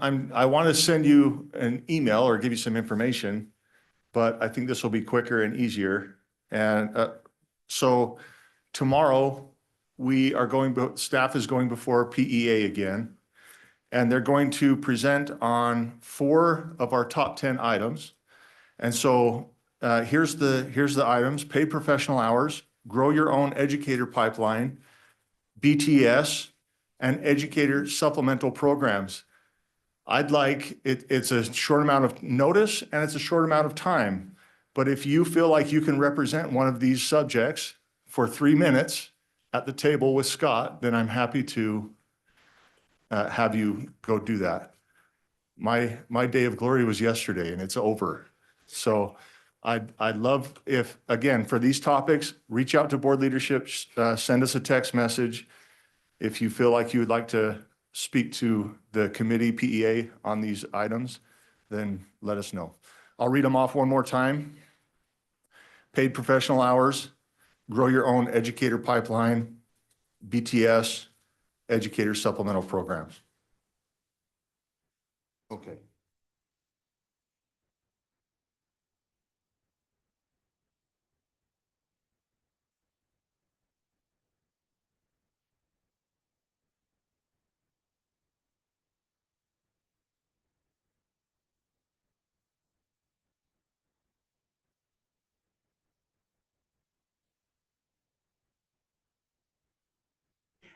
I want to send you an email or give you some information, but I think this will be quicker and easier. And so tomorrow staff is going before PEA again, and they're going to present on 4 of our top 10 items. And so here's the items: paid professional hours, grow your own educator pipeline, BTS, and educator supplemental programs. It's a short amount of notice and it's a short amount of time. But if you feel like you can represent one of these subjects for 3 minutes at the table with Scott, then I'm happy to have you go do that. My day of glory was yesterday and it's over. So I'd love if, again, for these topics, reach out to board leadership, send us a text message. If you feel like you would like to speak to the committee PEA on these items, then let us know. I'll read them off one more time. Paid professional hours, grow your own educator pipeline, BTS, educator supplemental programs. Okay.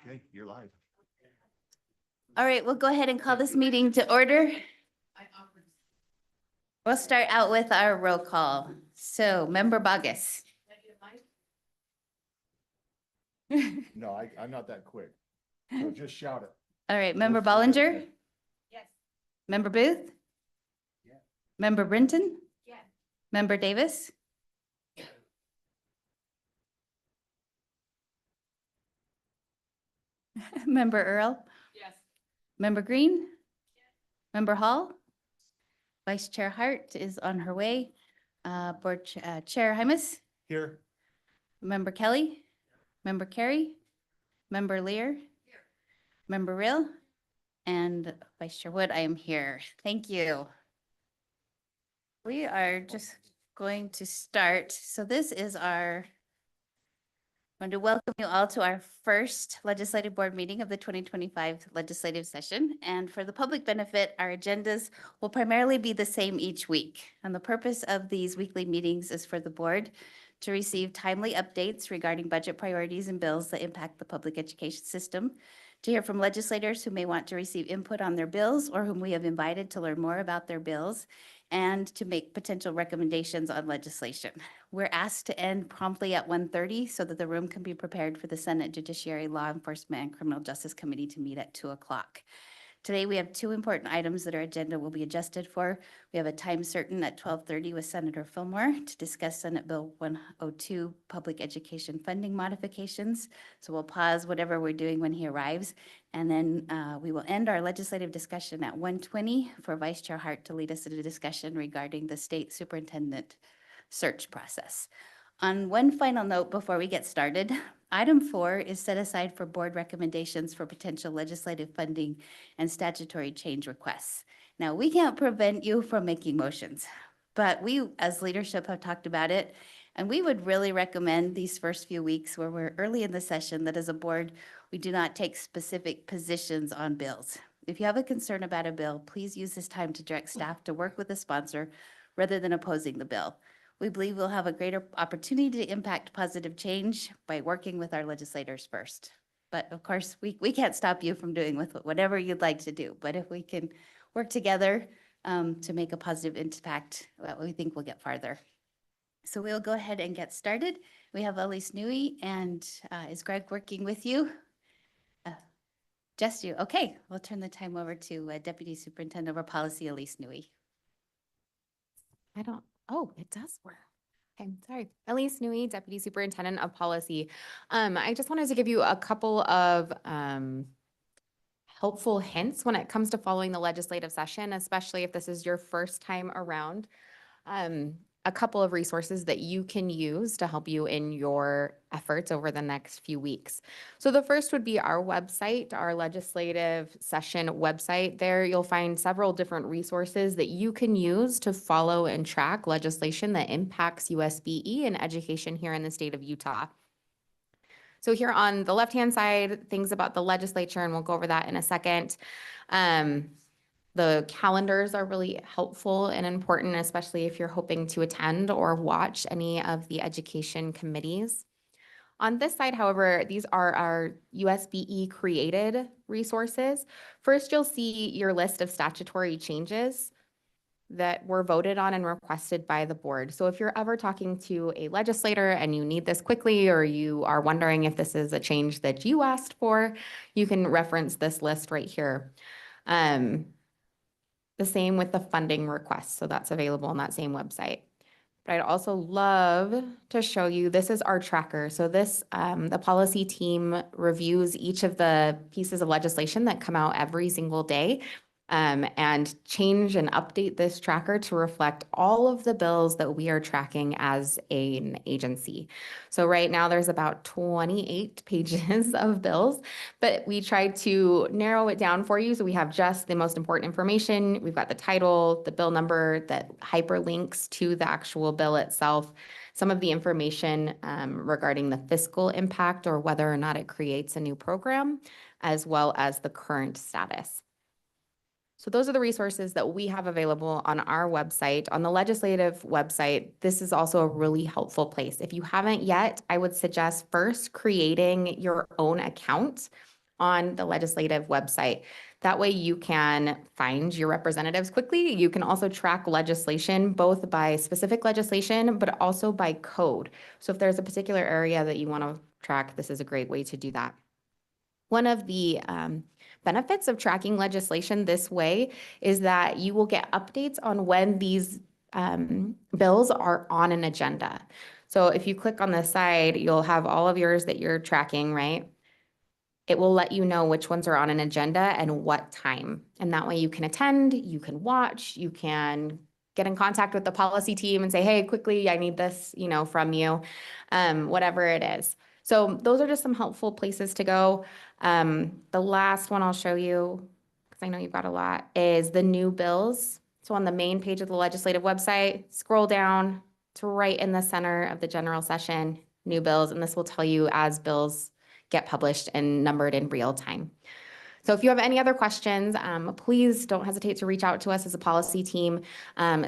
Okay, you're live. All right, we'll go ahead and call this meeting to order. We'll start out with our roll call. So, Member Bogus. No, I'm not that quick. So just shout it. All right, Member Bollinger? Yes. Member Booth? Yeah. Member Brinton? Yes. Member Davis? Member Earl? Yes. Member Green? Yes. Member Hall? Vice Chair Hart is on her way. Board Chair Hymas? Here. Member Kelly? Member Carey? Member Lear? Member Real? And Vice Chair Wood, I am here. Thank you. We are just going to start. So this is I want to welcome you all to our first legislative board meeting of the 2025 legislative session. And for the public benefit, our agendas will primarily be the same each week. And the purpose of these weekly meetings is for the board to receive timely updates regarding budget priorities and bills that impact the public education system, to hear from legislators who may want to receive input on their bills or whom we have invited to learn more about their bills, and to make potential recommendations on legislation. We're asked to end promptly at 1:30 so that the room can be prepared for the Senate Judiciary, Law Enforcement, and Criminal Justice Committee to meet at 2 o'clock. Today, we have 2 important items that our agenda will be adjusted for. We have a time certain at 12:30 with Senator Fillmore to discuss Senate Bill 102, public education funding modifications. So we'll pause whatever we're doing when he arrives. And then we will end our legislative discussion at 1:20 for Vice Chair Hart to lead us in a discussion regarding the state superintendent search process. On one final note before we get started, item 4 is set aside for board recommendations for potential legislative funding and statutory change requests. Now, we can't prevent you from making motions, but we as leadership have talked about it, and we would really recommend these first few weeks where we're early in the session that as a board, we do not take specific positions on bills. If you have a concern about a bill, please use this time to direct staff to work with the sponsor rather than opposing the bill. We believe we'll have a greater opportunity to impact positive change by working with our legislators first. But of course, we can't stop you from doing with whatever you'd like to do. But if we can work together to make a positive impact, we think we'll get farther. So we'll go ahead and get started. We have Elise Newey, and is Greg working with you? Just you. Okay, we'll turn the time over to Deputy Superintendent over Policy, Elise Newey. Oh, it does work. Okay, sorry. Elise Newey, Deputy Superintendent of Policy. I just wanted to give you a couple of helpful hints when it comes to following the legislative session, especially if this is your first time around. a couple of resources that you can use to help you in your efforts over the next few weeks. So the first would be our website, our legislative session website. There you'll find several different resources that you can use to follow and track legislation that impacts USBE and education here in the state of Utah. So here on the left-hand side, things about the legislature, and we'll go over that in a second. The calendars are really helpful and important, especially if you're hoping to attend or watch any of the education committees. On this side, however, these are our USBE created resources. First, you'll see your list of statutory changes that were voted on and requested by the board. So if you're ever talking to a legislator and you need this quickly, or you are wondering if this is a change that you asked for, you can reference this list right here. The same with the funding request. So that's available on that same website. But I'd also love to show you, this is our tracker. So this, the policy team reviews each of the pieces of legislation that come out every single day, and change and update this tracker to reflect all of the bills that we are tracking as an agency. So right now there's about 28 pages of bills, but we tried to narrow it down for you. So we have just the most important information. We've got the title, the bill number, that hyperlinks to the actual bill itself, some of the information regarding the fiscal impact or whether or not it creates a new program, as well as the current status. So those are the resources that we have available on our website. On the legislative website, this is also a really helpful place. If you haven't yet, I would suggest first creating your own account on the legislative website. That way you can find your representatives quickly. You can also track legislation, both by specific legislation, but also by code. So if there's a particular area that you want to track, this is a great way to do that. One of the benefits of tracking legislation this way is that you will get updates on when these bills are on an agenda. So if you click on the side, you'll have all of yours that you're tracking, right? It will let you know which ones are on an agenda and what time. And that way you can attend, you can watch, you can get in contact with the policy team and say, hey, quickly, I need this, from you, whatever it is. So those are just some helpful places to go. The last one I'll show you, because I know you've got a lot, is the new bills. So on the main page of the legislative website, scroll down to right in the center of the general session, new bills, and this will tell you as bills get published and numbered in real time. So if you have any other questions, please don't hesitate to reach out to us as a policy team.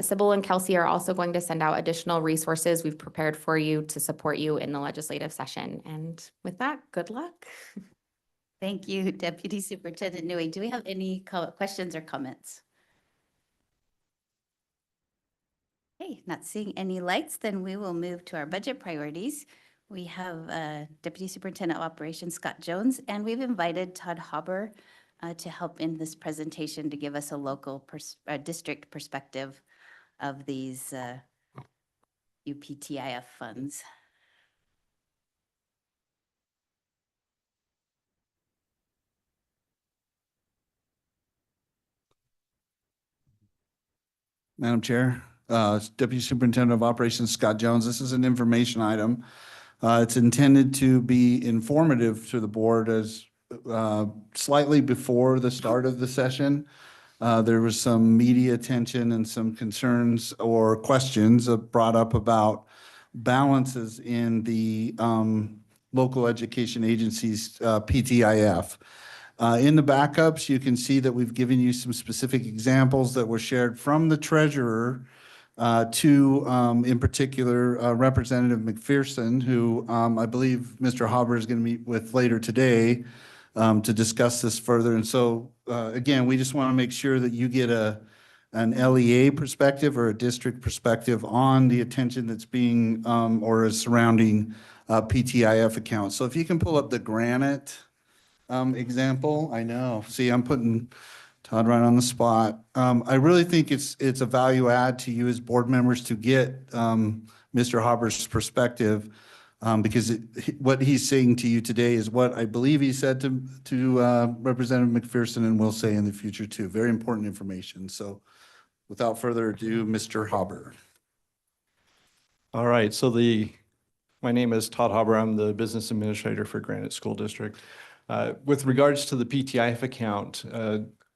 Sybil and Kelsey are also going to send out additional resources we've prepared for you to support you in the legislative session. And with that, good luck. Thank you, Deputy Superintendent Newey. Do we have any questions or comments? Okay, not seeing any lights, then we will move to our budget priorities. We have Deputy Superintendent of Operations Scott Jones, and we've invited Todd Hauber to help in this presentation to give us a local district perspective of these UPTIF funds. Madam Chair, Deputy Superintendent of Operations Scott Jones. This is an information item. It's intended to be informative to the board as slightly before the start of the session. There was some media attention and some concerns or questions brought up about balances in the local education agencies PTIF. In the backups, you can see that we've given you some specific examples that were shared from the treasurer to, in particular, Representative McPherson, who I believe Mr. Hauber is going to meet with later today to discuss this further. And so, again, we just want to make sure that you get an LEA perspective or a district perspective on the attention that's being or is surrounding PTIF accounts. So if you can pull up the Granite example, I know. See, I'm putting Todd right on the spot. I really think it's a value add to you as board members to get Mr. Hauber's perspective because what he's saying to you today is what I believe he said to Representative McPherson and will say in the future too. Very important information. So without further ado, Mr. Hauber. All right, so my name is Todd Haber. I'm the business administrator for Granite School District. With regards to the PTIF account,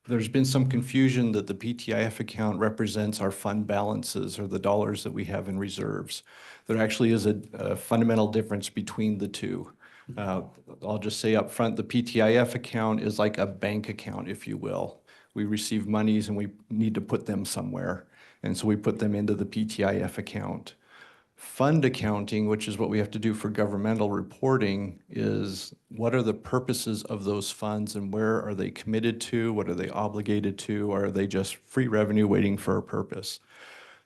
there's been some confusion that the PTIF account represents our fund balances or the dollars that we have in reserves. There actually is a fundamental difference between the two. I'll just say up front, the PTIF account is like a bank account, if you will. We receive monies and we need to put them somewhere. And so we put them into the PTIF account. Fund accounting, which is what we have to do for governmental reporting, is what are the purposes of those funds and where are they committed to? What are they obligated to? Or are they just free revenue waiting for a purpose?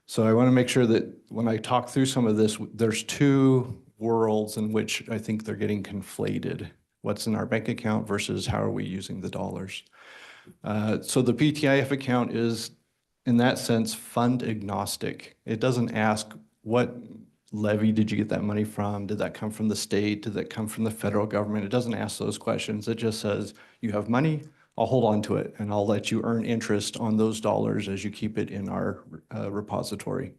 So I want to make sure that when I talk through some of this, there's two worlds in which I think they're getting conflated. What's in our bank account versus how are we using the dollars? So the PTIF account is, in that sense, fund agnostic. It doesn't ask what levy did you get that money from? Did that come from the state? Did that come from the federal government? It doesn't ask those questions. It just says, you have money, I'll hold on to it and I'll let you earn interest on those dollars as you keep it in our repository.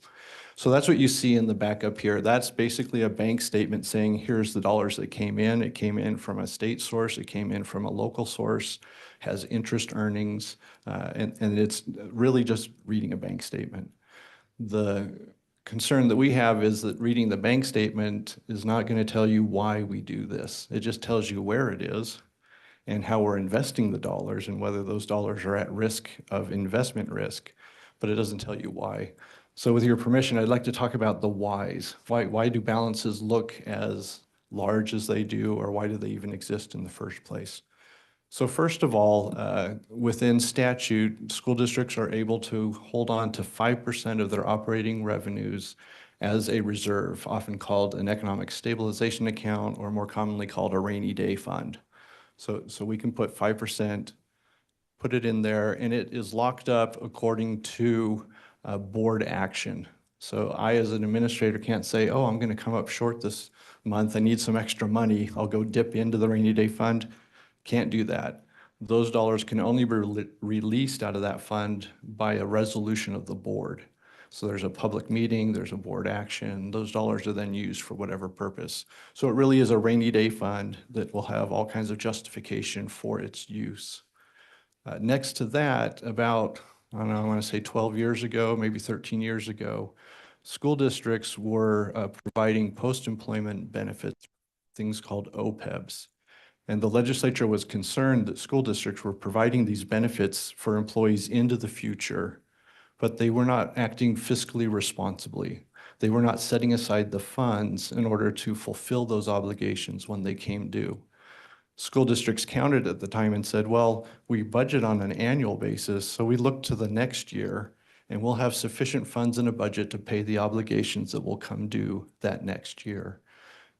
So that's what you see in the backup here. That's basically a bank statement saying, here's the dollars that came in. It came in from a state source. It came in from a local source, has interest earnings, and it's really just reading a bank statement. The concern that we have is that reading the bank statement is not going to tell you why we do this. It just tells you where it is and how we're investing the dollars and whether those dollars are at risk of investment risk, but it doesn't tell you why. So with your permission, I'd like to talk about the whys. Why do balances look as large as they do, or why do they even exist in the first place? So first of all, within statute, school districts are able to hold on to 5% of their operating revenues as a reserve, often called an economic stabilization account, or more commonly called a rainy day fund. So we can put 5%, put it in there, and it is locked up according to board action. So I, as an administrator, can't say, oh, I'm going to come up short this month. I need some extra money. I'll go dip into the rainy day fund. Can't do that. Those dollars can only be released out of that fund by a resolution of the board. So there's a public meeting, there's a board action. Those dollars are then used for whatever purpose. So it really is a rainy day fund that will have all kinds of justification for its use. Next to that, about, I don't know, I want to say 12 years ago, maybe 13 years ago, school districts were providing post-employment benefits, things called OPEBs. And the legislature was concerned that school districts were providing these benefits for employees into the future, but they were not acting fiscally responsibly. They were not setting aside the funds in order to fulfill those obligations when they came due. School districts countered at the time and said, well, we budget on an annual basis, so we look to the next year and we'll have sufficient funds in a budget to pay the obligations that will come due that next year.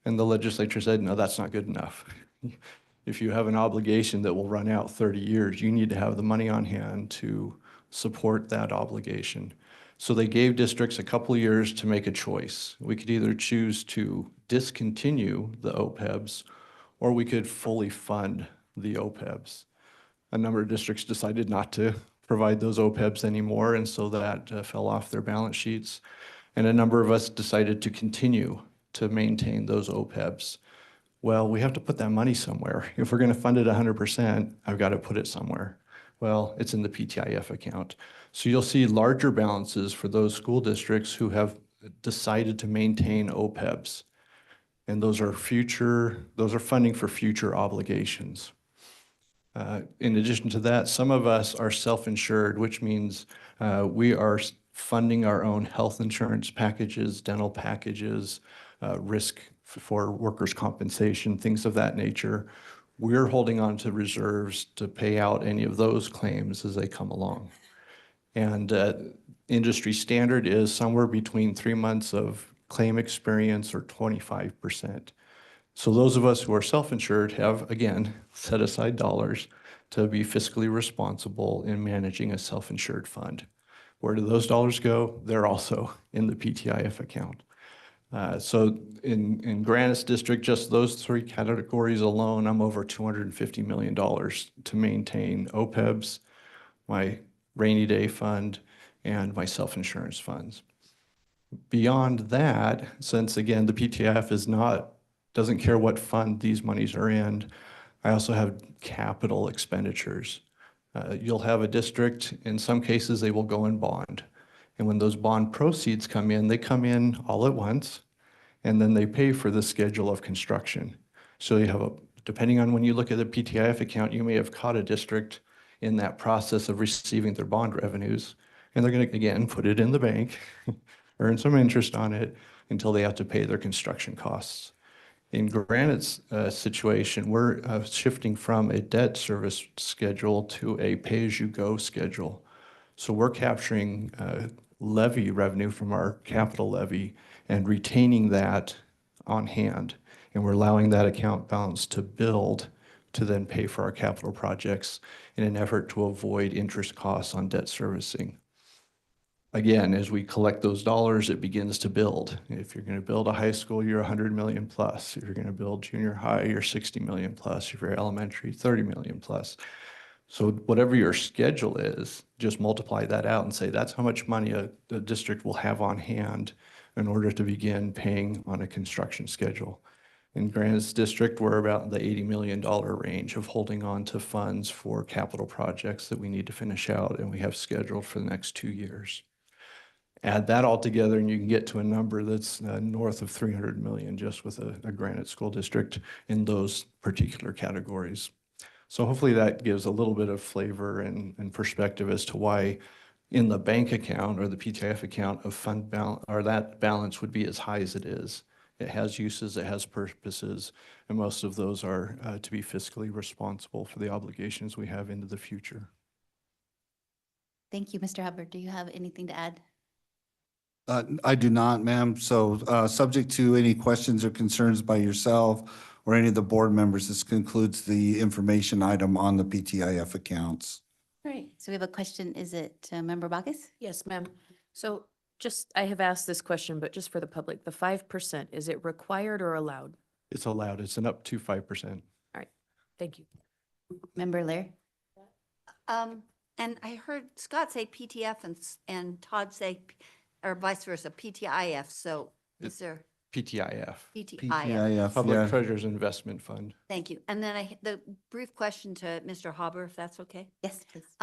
And the legislature said, no, that's not good enough. If you have an obligation that will run out 30 years, you need to have the money on hand to support that obligation. So they gave districts a couple of years to make a choice. We could either choose to discontinue the OPEBs, or we could fully fund the OPEBs. A number of districts decided not to provide those OPEBs anymore, and so that fell off their balance sheets. And a number of us decided to continue to maintain those OPEBs. Well, we have to put that money somewhere. If we're going to fund it 100%, I've got to put it somewhere. Well, it's in the PTIF account. So you'll see larger balances for those school districts who have decided to maintain OPEBs. And those are funding for future obligations. In addition to that, some of us are self-insured, which means we are funding our own health insurance packages, dental packages, risk for workers' compensation, things of that nature. We're holding on to reserves to pay out any of those claims as they come along. And industry standard is somewhere between 3 months of claim experience or 25%. So those of us who are self-insured have, again, set aside dollars to be fiscally responsible in managing a self-insured fund. Where do those dollars go? They're also in the PTIF account. So in Granite's district, just those three categories alone, I'm over $250 million to maintain OPEBs, my rainy day fund, and my self-insurance funds. Beyond that, since again, the PTIF doesn't care what fund these monies are in, I also have capital expenditures. You'll have a district, in some cases, they will go in bond. And when those bond proceeds come in, they come in all at once, and then they pay for the schedule of construction. So you have depending on when you look at the PTIF account, you may have caught a district in that process of receiving their bond revenues, and they're going to, again, put it in the bank, earn some interest on it until they have to pay their construction costs. In Granite's situation, we're shifting from a debt service schedule to a pay-as-you-go schedule. So we're capturing levy revenue from our capital levy and retaining that on hand. And we're allowing that account balance to build to then pay for our capital projects in an effort to avoid interest costs on debt servicing. Again, as we collect those dollars, it begins to build. If you're going to build a high school, you're 100 million plus. If you're going to build junior high, you're 60 million plus. If you're elementary, 30 million plus. So whatever your schedule is, just multiply that out and say that's how much money the district will have on hand in order to begin paying on a construction schedule. In Granite's district, we're about the $80 million range of holding on to funds for capital projects that we need to finish out and we have scheduled for the next 2 years. Add that all together and you can get to a number that's north of 300 million just with a Granite school district in those particular categories. So hopefully that gives a little bit of flavor and perspective as to why in the bank account or the PTIF account of fund balance, or that balance would be as high as it is. It has uses, it has purposes, and most of those are to be fiscally responsible for the obligations we have into the future. Thank you, Mr. Hubbard. Do you have anything to add? I do not, ma'am. So subject to any questions or concerns by yourself or any of the board members, this concludes the information item on the PTIF accounts. Great. So we have a question. Is it Member Bacchus? Yes, ma'am. So I have asked this question, but just for the public, the 5%, is it required or allowed? It's allowed, it's an up to 5%. Thank you. Member Lear? And I heard Scott say PTF and Todd say, or vice versa, PTIF. So is there PTIF, PTIF? PTIF, Public yeah. Treasures Investment Fund. Thank you. And then the brief question to Mr. Haber, if that's okay. Yes, please.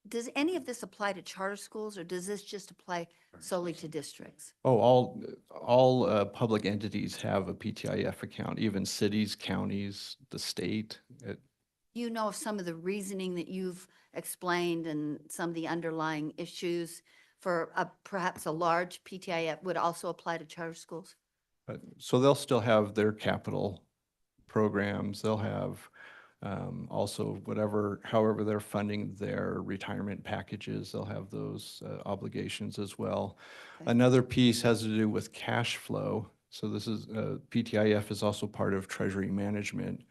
Does any of this apply to charter schools or does this just apply solely to districts? Oh, all public entities have a PTIF account, even cities, counties, the state. You know of some of the reasoning that you've explained and some of the underlying issues for perhaps a large PTIF would also apply to charter schools? So they'll still have their capital programs. They'll have also however they're funding their retirement packages, they'll have those obligations as well. Okay. Another piece has to do with cash flow. So this is PTIF is also part of Treasury management.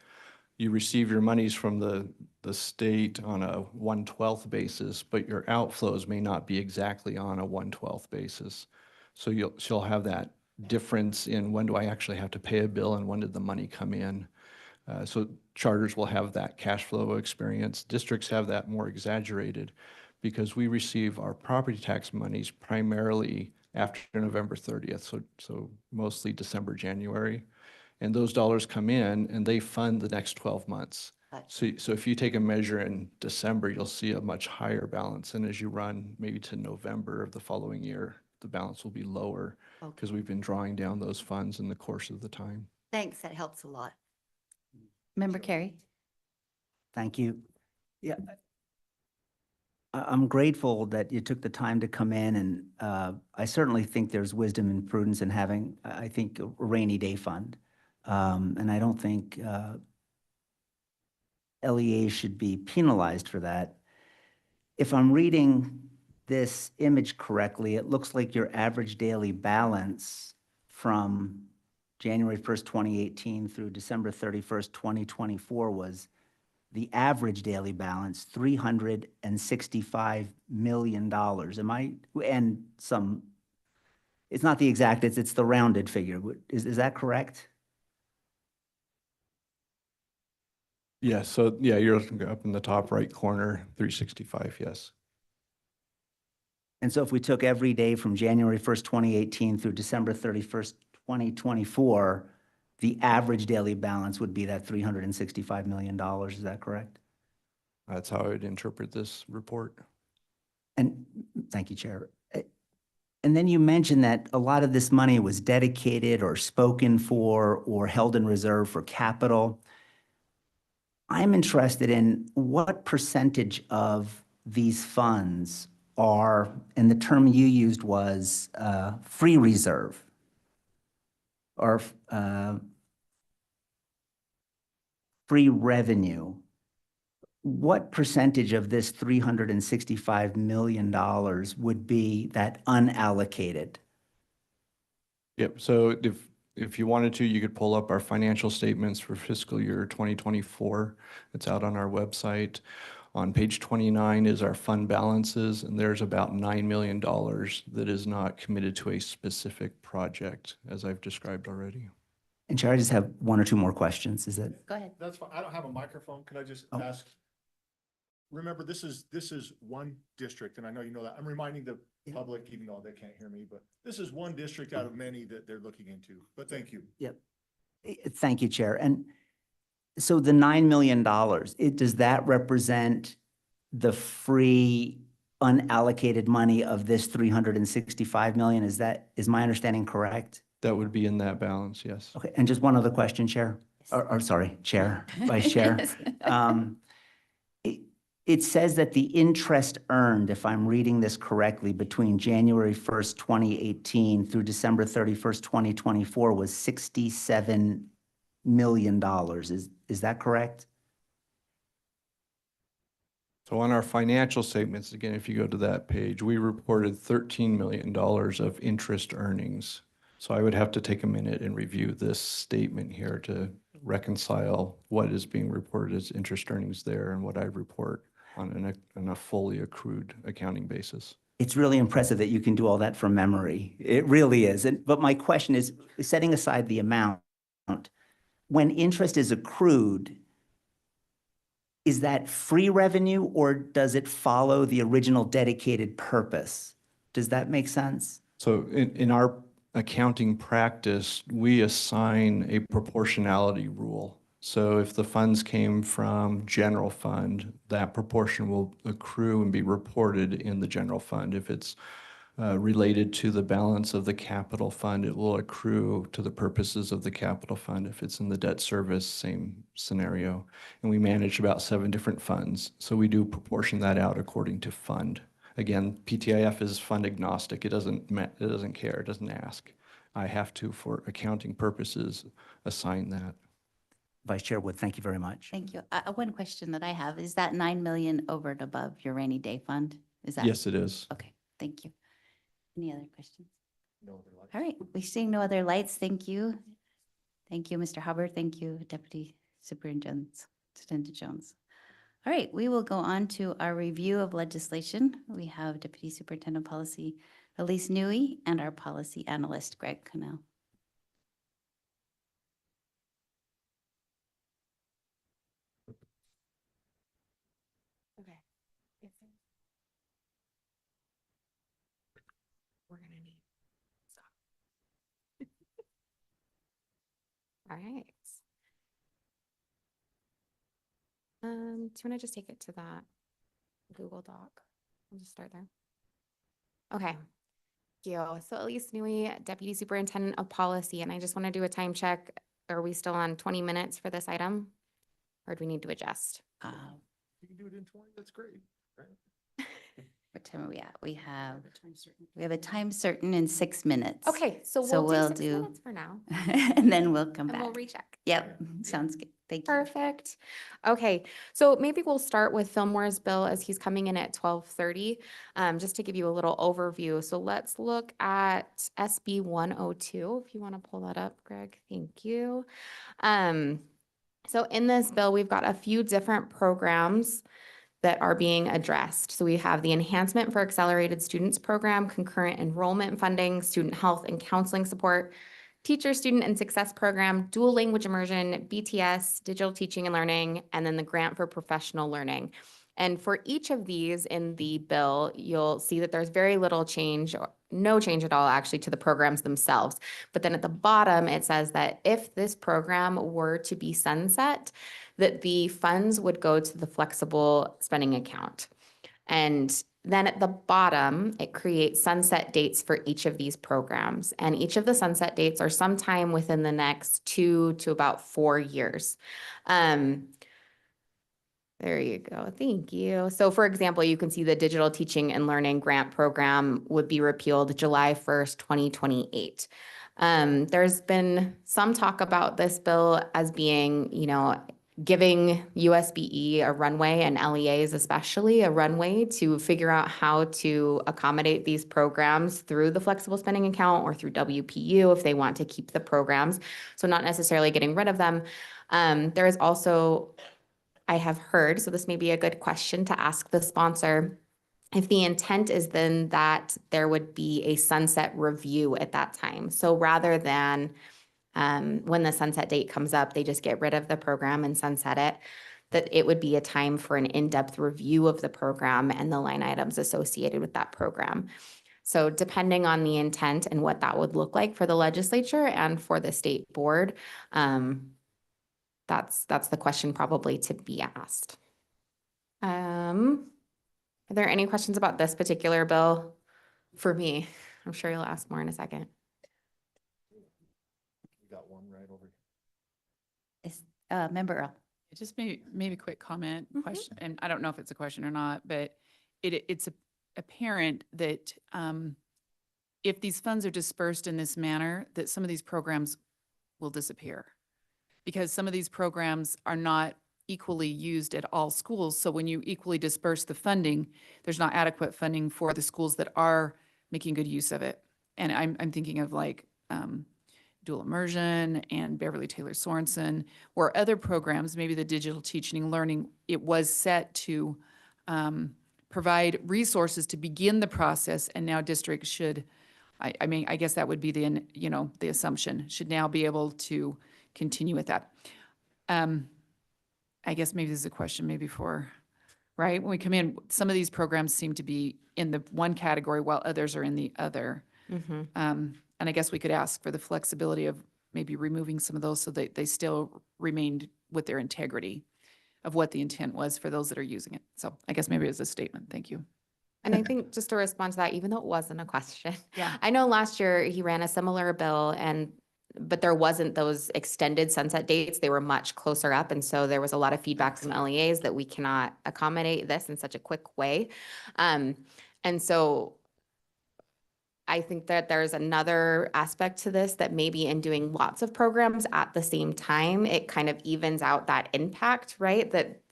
You receive your monies from the state on a 1/12 basis, but your outflows may not be exactly on a 1/12 basis. So she'll have that difference in when do I actually have to pay a bill and when did the money come in. So charters will have that cash flow experience. Districts have that more exaggerated because we receive our property tax monies primarily after November 30th. So mostly December, January. And those dollars come in and they fund the next 12 months. Gotcha. So if you take a measure in December, you'll see a much higher balance. And as you run maybe to November of the following year, the balance will be lower Okay. because we've been drawing down those funds in the course of the time. Thanks, that helps a lot. Member Carey? Thank you. Yeah. I'm grateful that you took the time to come in and I certainly think there's wisdom and prudence in having, I think, a rainy day fund. And I don't think LEA should be penalized for that. If I'm reading this image correctly, it looks like your average daily balance from January 1st, 2018 through December 31st, 2024 was the average daily balance, $365 million. And some, it's not the exact, it's the rounded figure. Is that correct? Yeah, so yeah, you're looking up in the top right corner, 365, yes. And so if we took every day from January 1st, 2018 through December 31st, 2024, the average daily balance would be that $365 million. Is that correct? That's how I would interpret this report. And thank you, Chair. And then you mentioned that a lot of this money was dedicated or spoken for or held in reserve for capital. I'm interested in what percentage of these funds are, and the term you used was free reserve or free revenue. What percentage of this $365 million would be that unallocated? Yep, so if you wanted to, you could pull up our financial statements for fiscal year 2024. It's out on our website. On page 29 is our fund balances, and there's about $9 million that is not committed to a specific project, as I've described already. And Chair, I just have one or two more questions. Is that? Go ahead. That's fine. I don't have a microphone. Can I just Oh. ask? Remember, this is one district, and I know you know that. I'm reminding the public, even though they can't hear me, but this is one district out of many that they're looking into. But thank you. Yep. Thank you, Chair. And so the $9 million, does that represent the free unallocated money of this 365 million? Is my understanding correct? That would be in that balance, yes. Okay, and just one other question, Chair, or sorry, Chair, Vice Chair. It says that the interest earned, if I'm reading this correctly, between January 1st, 2018 through December 31st, 2024 was $67 million. Is that correct? So on our financial statements, again, if you go to that page, we reported $13 million of interest earnings. So I would have to take a minute and review this statement here to reconcile what is being reported as interest earnings there and what I report on a fully accrued accounting basis. It's really impressive that you can do all that from memory. It really is. But my question is, setting aside the amount, when interest is accrued, is that free revenue or does it follow the original dedicated purpose? Does that make sense? So in our accounting practice, we assign a proportionality rule. So if the funds came from general fund, that proportion will accrue and be reported in the general fund. If it's related to the balance of the capital fund, it will accrue to the purposes of the capital fund. If it's in the debt service, same scenario. And we manage about 7 different funds. So we do proportion that out according to fund. Again, PTIF is fund agnostic. It doesn't care. It doesn't ask. I have to, for accounting purposes, assign that. Vice Chair Wood, thank you very much. Thank you. One question that I have, is that 9 million over and above your rainy day fund? Is that? Yes, it is. Okay, thank you. Any other questions? No other lights. All right, we seeing no other lights. Thank you. Thank you, Mr. Hubbard. Thank you, Deputy Superintendent Jones. All right, we will go on to our review of legislation. We have Deputy Superintendent Policy Elise Newey and our policy analyst Greg Cannell. Okay. We're gonna need. Stop. All right. Do you want to just take it to that Google Doc? I'll just start there. Okay. Thank you. So Elise Newey, Deputy Superintendent of Policy, and I just want to do a time check. Are we still on 20 minutes for this item? Or do we need to adjust? You can do it in 20. That's great. Right? What time are we at? We have a time certain in 6 minutes. Okay, so So we'll we'll do 6 do- minutes for now, And then we'll come and we'll back. recheck. Yep, sounds good. Thank you. Perfect. Okay, so maybe we'll start with Fillmore's bill as he's coming in at 12:30, just to give you a little overview. So let's look at SB 102, if you want to pull that up, Greg. Thank you. So in this bill, we've got a few different programs that are being addressed. So we have the Enhancement for Accelerated Students Program, concurrent enrollment funding, student health and counseling support, Teacher, Student, and Success Program, Dual Language Immersion, BTS, Digital Teaching and Learning, and then the Grant for Professional Learning. And for each of these in the bill, you'll see that there's very little change or no change at all actually to the programs themselves. But then at the bottom, it says that if this program were to be sunset, that the funds would go to the flexible spending account. And then at the bottom, it creates sunset dates for each of these programs. And each of the sunset dates are sometime within the next 2 to about 4 years. There you go. Thank you. So for example, you can see the digital teaching and learning grant program would be repealed July 1st, 2028. There's been some talk about this bill as being, giving USBE a runway and LEAs especially a runway to figure out how to accommodate these programs through the flexible spending account or through WPU if they want to keep the programs. So not necessarily getting rid of them. There is also, I have heard, so this may be a good question to ask the sponsor, if the intent is then that there would be a sunset review at that time. So rather than when the sunset date comes up, they just get rid of the program and sunset it, that it would be a time for an in-depth review of the program and the line items associated with that program. So depending on the intent and what that would look like for the legislature and for the state board, that's the question probably to be asked. Are there any questions about this particular bill for me? I'm sure you'll ask more in a second. Got one right over here. Is, Member Earl. Just maybe a quick comment, Mhm. question, and I don't know if it's a question or not, but it's apparent that if these funds are dispersed in this manner, that some of these programs will disappear. Because some of these programs are not equally used at all schools. So when you equally disperse the funding, there's not adequate funding for the schools that are making good use of it. And I'm thinking of like dual immersion and Beverly Taylor Sorensen, or other programs, maybe the digital teaching and learning, it was set to provide resources to begin the process, and now districts should, I mean, I guess that would be the, the assumption, should now be able to continue with that. I guess maybe this is a question maybe for, right? When we come in, some of these programs seem to be in the one category while others are in the other. Mm-hmm. And I guess we could ask for the flexibility of maybe removing some of those so that they still remained with their integrity of what the intent was for those that are using it. So I guess maybe it's a statement. Thank you. And I think just to respond to that, even though it wasn't a question, Yeah. I know last year he ran a similar bill but there wasn't those extended sunset dates. They were much closer up. And so there was a lot of feedback from LEAs that we cannot accommodate this in such a quick way. And so I think that there's another aspect to this that maybe in doing lots of programs at the same time, it kind of evens out that impact, right? That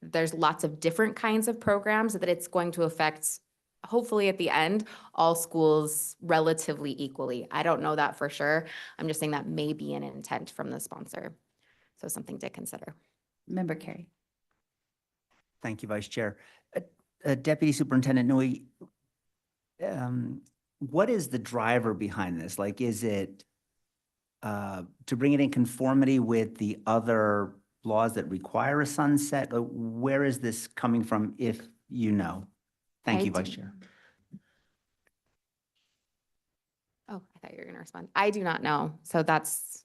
there's lots of different kinds of programs that it's going to affect, hopefully at the end, all schools relatively equally. I don't know that for sure. I'm just saying that may be an intent from the sponsor. So something to consider. Member Carey. Thank you, Vice Chair. Deputy Superintendent Nui, what is the driver behind this? Like, is it to bring it in conformity with the other laws that require a sunset? Where is this coming from, if you know? Thank you, Vice Chair. Oh, I thought you were going to respond. I do not know. So that's,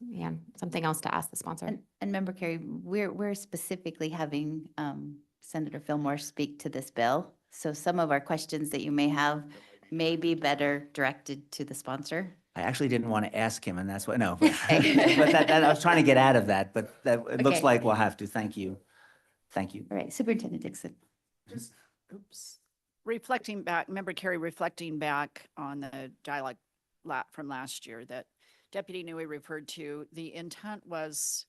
something else to ask the sponsor. And Member Carey, we're specifically having Senator Fillmore speak to this bill. So some of our questions that you may have may be better directed to the sponsor. I actually didn't want to ask him, and that's why, no. But that I was trying to get out of that, but it looks Okay. like we'll have to. Thank you. Thank you. All right, Superintendent Dixon. Just, reflecting back, Member Carey, reflecting back on the dialogue from last year that Deputy Nui referred to, the intent was,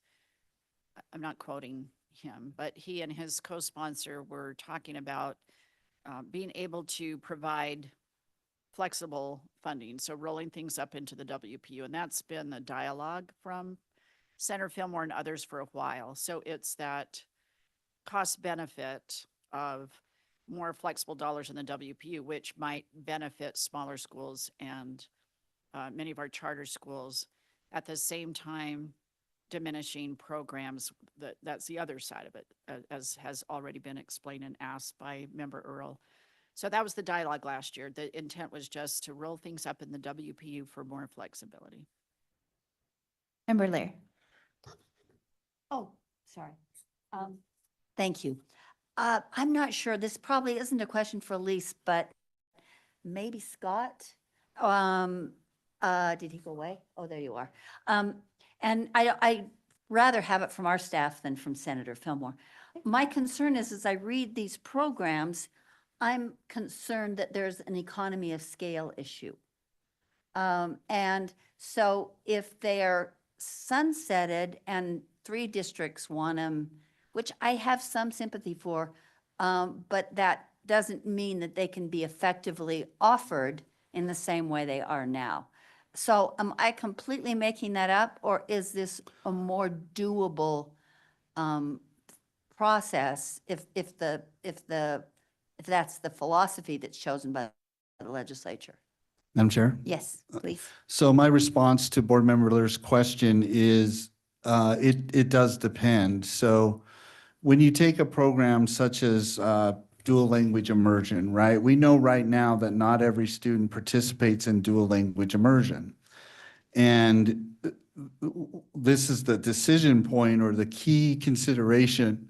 I'm not quoting him, but he and his co-sponsor were talking about being able to provide flexible funding, so rolling things up into the WPU, and that's been the dialogue from Senator Fillmore and others for a while. So it's that cost benefit of more flexible dollars in the WPU, which might benefit smaller schools and many of our charter schools. At the same time, diminishing programs, that's the other side of it, as has already been explained and asked by Member Earl. So that was the dialogue last year. The intent was just to roll things up in the WPU for more flexibility. Member Lear. Oh, sorry. Thank you. I'm not sure, this probably isn't a question for Elise, but maybe Scott? Did he go away? Oh, there you are. And I rather have it from our staff than from Senator Fillmore. My concern is, as I read these programs, I'm concerned that there's an economy of scale issue. And so if they're sunsetted and 3 districts want them, which I have some sympathy for, but that doesn't mean that they can be effectively offered in the same way they are now. So am I completely making that up, or is this a more doable process if that's the philosophy that's chosen by the legislature? Madam Chair? Yes, please. So my response to Board Member Lear's question is, it does depend. So when you take a program such as dual language immersion, right? We know right now that not every student participates in dual language immersion. And this is the decision point, or the key consideration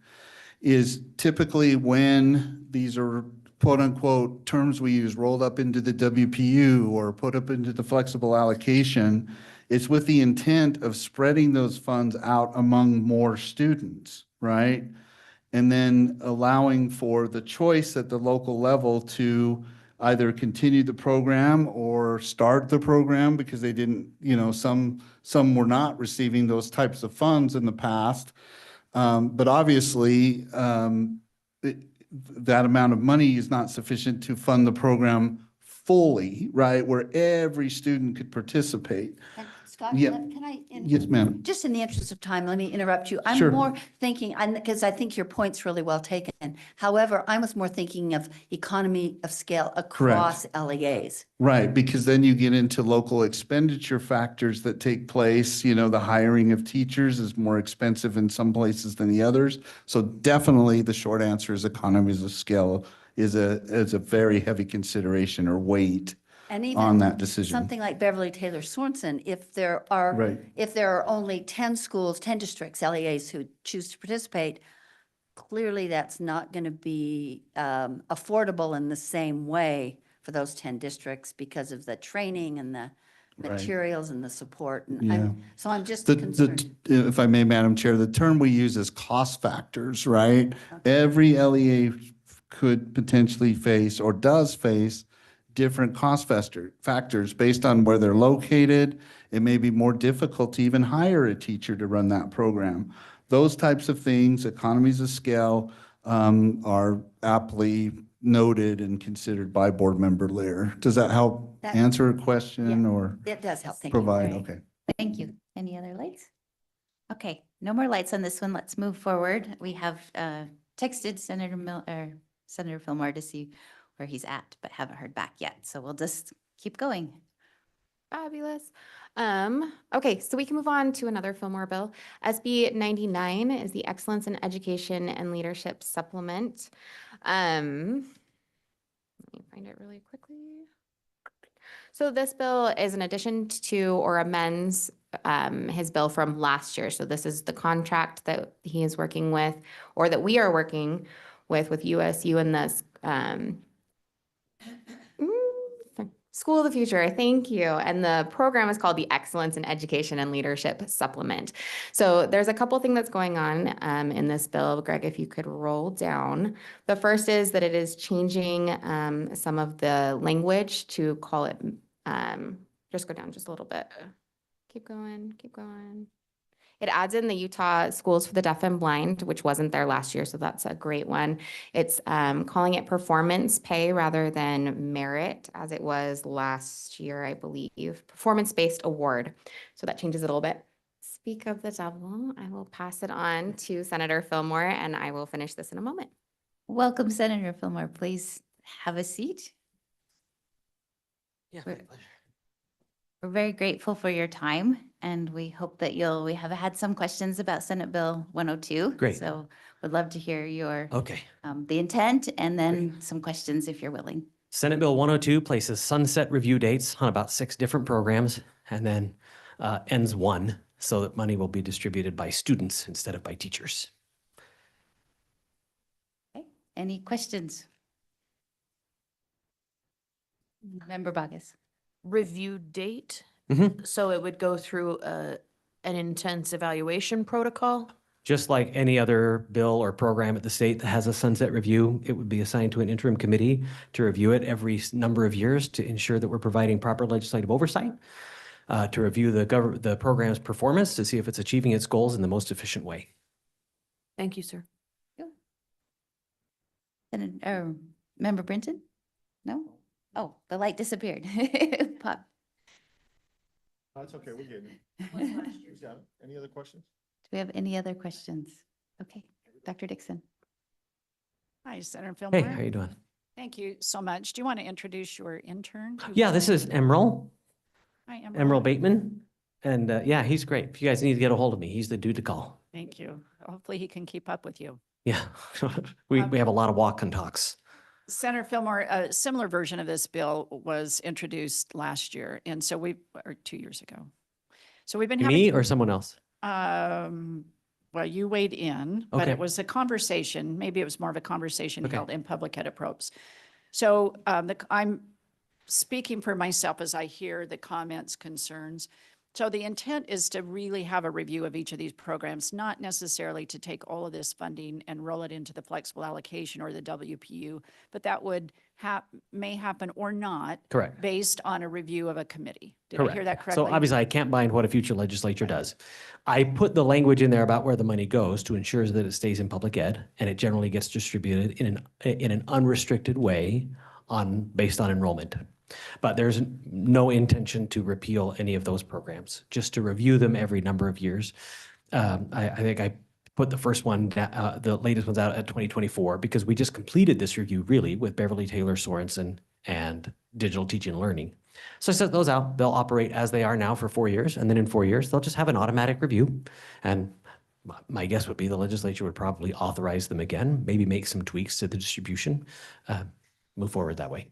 is typically when these are quote unquote terms we use rolled up into the WPU or put up into the flexible allocation, it's with the intent of spreading those funds out among more students, right? And then allowing for the choice at the local level to either continue the program or start the program because they didn't, some were not receiving those types of funds in the past. But obviously, that amount of money is not sufficient to fund the program fully, right? Where every student could participate. And Scott, Yeah. can I? Yes, ma'am. Just in the interest of time, let me interrupt you. Sure. I'm more thinking, because I think your point's really well taken. However, I was more thinking of economy of scale across LEAs. Right, because then you get into local expenditure factors that take place. The hiring of teachers is more expensive in some places than the others. So definitely the short answer is economies of scale is a very heavy consideration or weight And on even that decision. something like Beverly Taylor Sorensen, if there are, Right. if there are only 10 schools, 10 districts, LEAs who choose to participate, clearly that's not going to be affordable in the same way for those 10 districts because of the training and the Right. materials and the support. And Yeah. so I'm just The, concerned. if I may, Madam Chair, the term we use is cost factors, right? Every LEA could potentially face or does face different cost factors based on where they're located. It may be more difficult to even hire a teacher to run that program. Those types of things, economies of scale, are aptly noted and considered by Board Member Lear. Does that help That- answer a question or It does help. Thank you. provide? Right. Okay. Thank you. Any other lights? Okay, no more lights on this one. Let's move forward. We have texted Senator Fillmore to see where he's at, but haven't heard back yet. So we'll just keep going. Fabulous. Okay, so we can move on to another Fillmore bill. SB 99 is the Excellence in Education and Leadership Supplement. Let me find it really quickly. So this bill is an addition to or amends his bill from last year. So this is the contract that he is working with, or that we are working with USU and this School of the Future. Thank you. And the program is called the Excellence in Education and Leadership Supplement. So there's a couple things that's going on in this bill. Greg, if you could roll down. The first is that it is changing some of the language to call it, just go down just a little bit. Keep going, keep going. It adds in the Utah Schools for the Deaf and Blind, which wasn't there last year, so that's a great one. It's calling it performance pay rather than merit, as it was last year, I believe. Performance-based award. So that changes it a little bit. Speak of the devil, I will pass it on to Senator Fillmore, and I will finish this in a moment. Welcome, Senator Fillmore. Please have a seat. Yeah, We're- my pleasure. We're very grateful for your time And we hope that we have had some questions about Senate Bill 102. Great. So would love to hear your, Okay. the intent and then some questions if you're willing. Senate Bill 102 places sunset review dates on about 6 different programs and then ends one so that money will be distributed by students instead of by teachers. Okay. Any questions? Member Bogus. Review date? Mhm. So it would go through an intense evaluation protocol? Just like any other bill or program at the state that has a sunset review, it would be assigned to an interim committee to review it every number of years to ensure that we're providing proper legislative oversight, to review the program's performance to see if it's achieving its goals in the most efficient way. Thank you, sir. Member Brinton? No? Oh, the light disappeared. Pop. That's okay, we get it. Yeah, any other questions? Do we have any other questions? Okay, Dr. Dixon. Hi, Senator Hey, Fillmore. how you doing? Thank you so much. Do you want to introduce your intern? Yeah, this is Emerald Hi, Emerald Bateman. And yeah, he's great. If you guys need to get a hold of me, he's the dude to call. Thank you. Hopefully he can keep up with you. Yeah, we have a lot of walk and talks. Senator Fillmore, a similar version of this bill was introduced last year, and so or 2 years ago. So we've been Me or someone else? well, you weighed in, but Okay. it was a conversation, maybe it was more of a conversation Okay. held in public at approps. So I'm speaking for myself as I hear the comments, concerns. So the intent is to really have a review of each of these programs, not necessarily to take all of this funding and roll it into the flexible allocation or the WPU, but that would may happen or not. Correct. Based on a review of a committee. Did I hear that correctly? So obviously I can't bind what a future legislature does. I put the language in there about where the money goes to ensure that it stays in public ed and it generally gets distributed in an unrestricted way based on enrollment. But there's no intention to repeal any of those programs, just to review them every number of years. I think I put the first one, the latest one's out at 2024 because we just completed this review really with Beverly Taylor Sorensen and digital teaching and learning. So I set those out. They'll operate as they are now for 4 years. And then in 4 years, they'll just have an automatic review. And my guess would be the legislature would probably authorize them again, maybe make some tweaks to the distribution, move forward that way.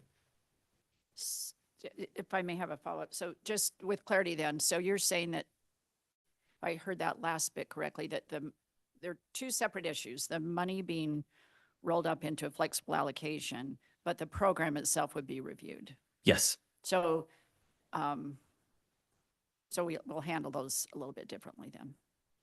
If I may have a follow-up. So just with clarity then, so you're saying that, if I heard that last bit correctly, that there are 2 separate issues, the money being rolled up into a flexible allocation, but the program itself would be reviewed. Yes. So, we'll handle those a little bit differently then.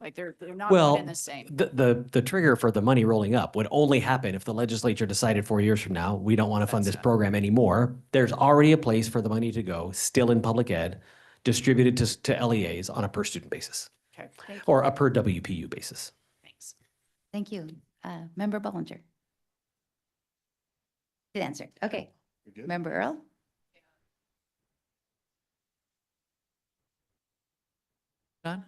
Like they're not one Well, and the same. the trigger for the money rolling up would only happen if the legislature decided 4 years from now, we don't want to fund this program anymore. There's already a place for the money to go, still in public ed, distributed to LEAs on a per student basis Okay, thank you. or a per WPU basis. Thanks. Thank you. Member Bollinger. Good answer. Okay. We good? Member Earl? Done?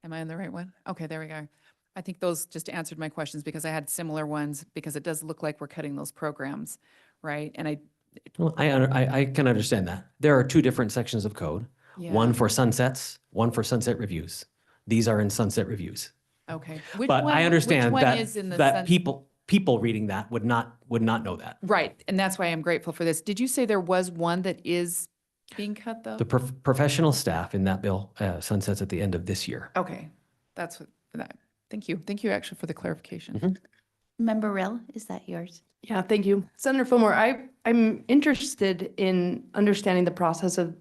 Am I on the right one? Okay, there we go. I think those just answered my questions because I had similar ones because it does look like we're cutting those programs, right? And Well, I can understand that. There are 2 different sections of code, one yeah, for sunsets, one for sunset reviews. These are in sunset reviews. okay. But I understand Which one is in the that people reading that would not know that. Right, and that's why I'm grateful for this. Did you say there was one that is being cut though? The professional staff in that bill sunsets at the end of this year. Okay, that's what, that, thank you. Thank you actually for the clarification. Mhm. Member Rill, is that yours? Yeah, thank you. Senator Fillmore, I'm interested in understanding the process of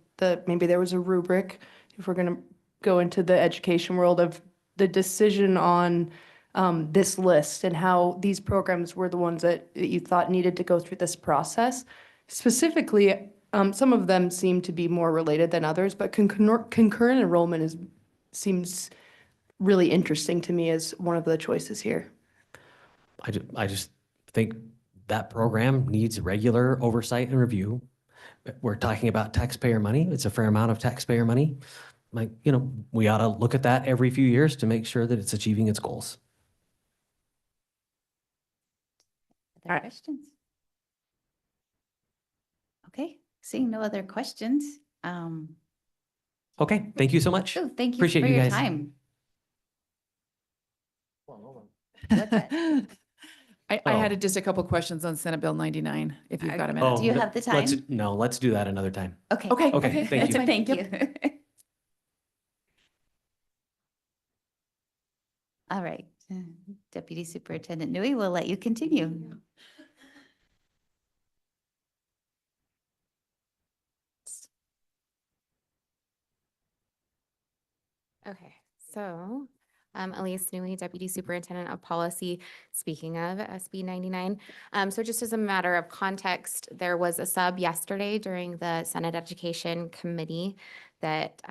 maybe there was a rubric, if we're going to go into the education world, of the decision on this list and how these programs were the ones that you thought needed to go through this process. Specifically, some of them seem to be more related than others, but concurrent enrollment seems really interesting to me as one of the choices here. I just think that program needs regular oversight and review. We're talking about taxpayer money. It's a fair amount of taxpayer money. Like, we ought to look at that every few years to make sure that it's achieving its goals. Other questions? Okay, seeing no other questions, Okay, thank you so much. Oh, thank you Appreciate for you your guys. time. What's that? I had Oh. just a couple questions on Senate Bill 99, if you've got a minute. Oh, Do you no, have the let's- time? No, let's do that another time. Okay. Okay, Okay, thank you. Thank you. All right. Deputy Superintendent Nui, we'll let you continue. Okay, so Elise Newey, Deputy Superintendent of Policy. Speaking of SB 99, so just as a matter of context, there was a sub yesterday during the Senate Education Committee that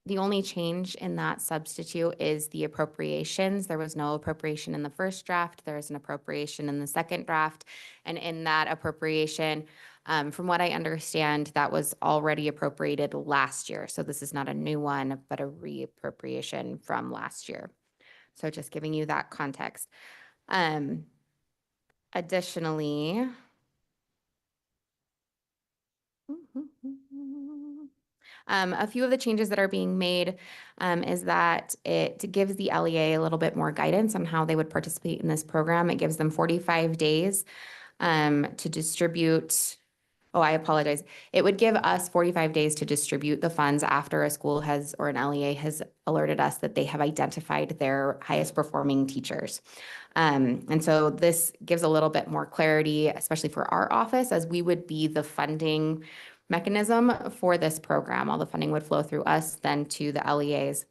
the only change in that substitute is the appropriations. There was no appropriation in the first draft. There is an appropriation in the second draft. And in that appropriation, from what I understand, that was already appropriated last year. So this is not a new one, but a reappropriation from last year. So just giving you that context. Additionally, a few of the changes that are being made is that it gives the LEA a little bit more guidance on how they would participate in this program. It gives them 45 days to distribute. Oh, I apologize. It would give us 45 days to distribute the funds after a school has, or an LEA has alerted us that they have identified their highest performing teachers. And so this gives a little bit more clarity, especially for our office, as we would be the funding mechanism for this program. All the funding would flow through us then to the LEAs.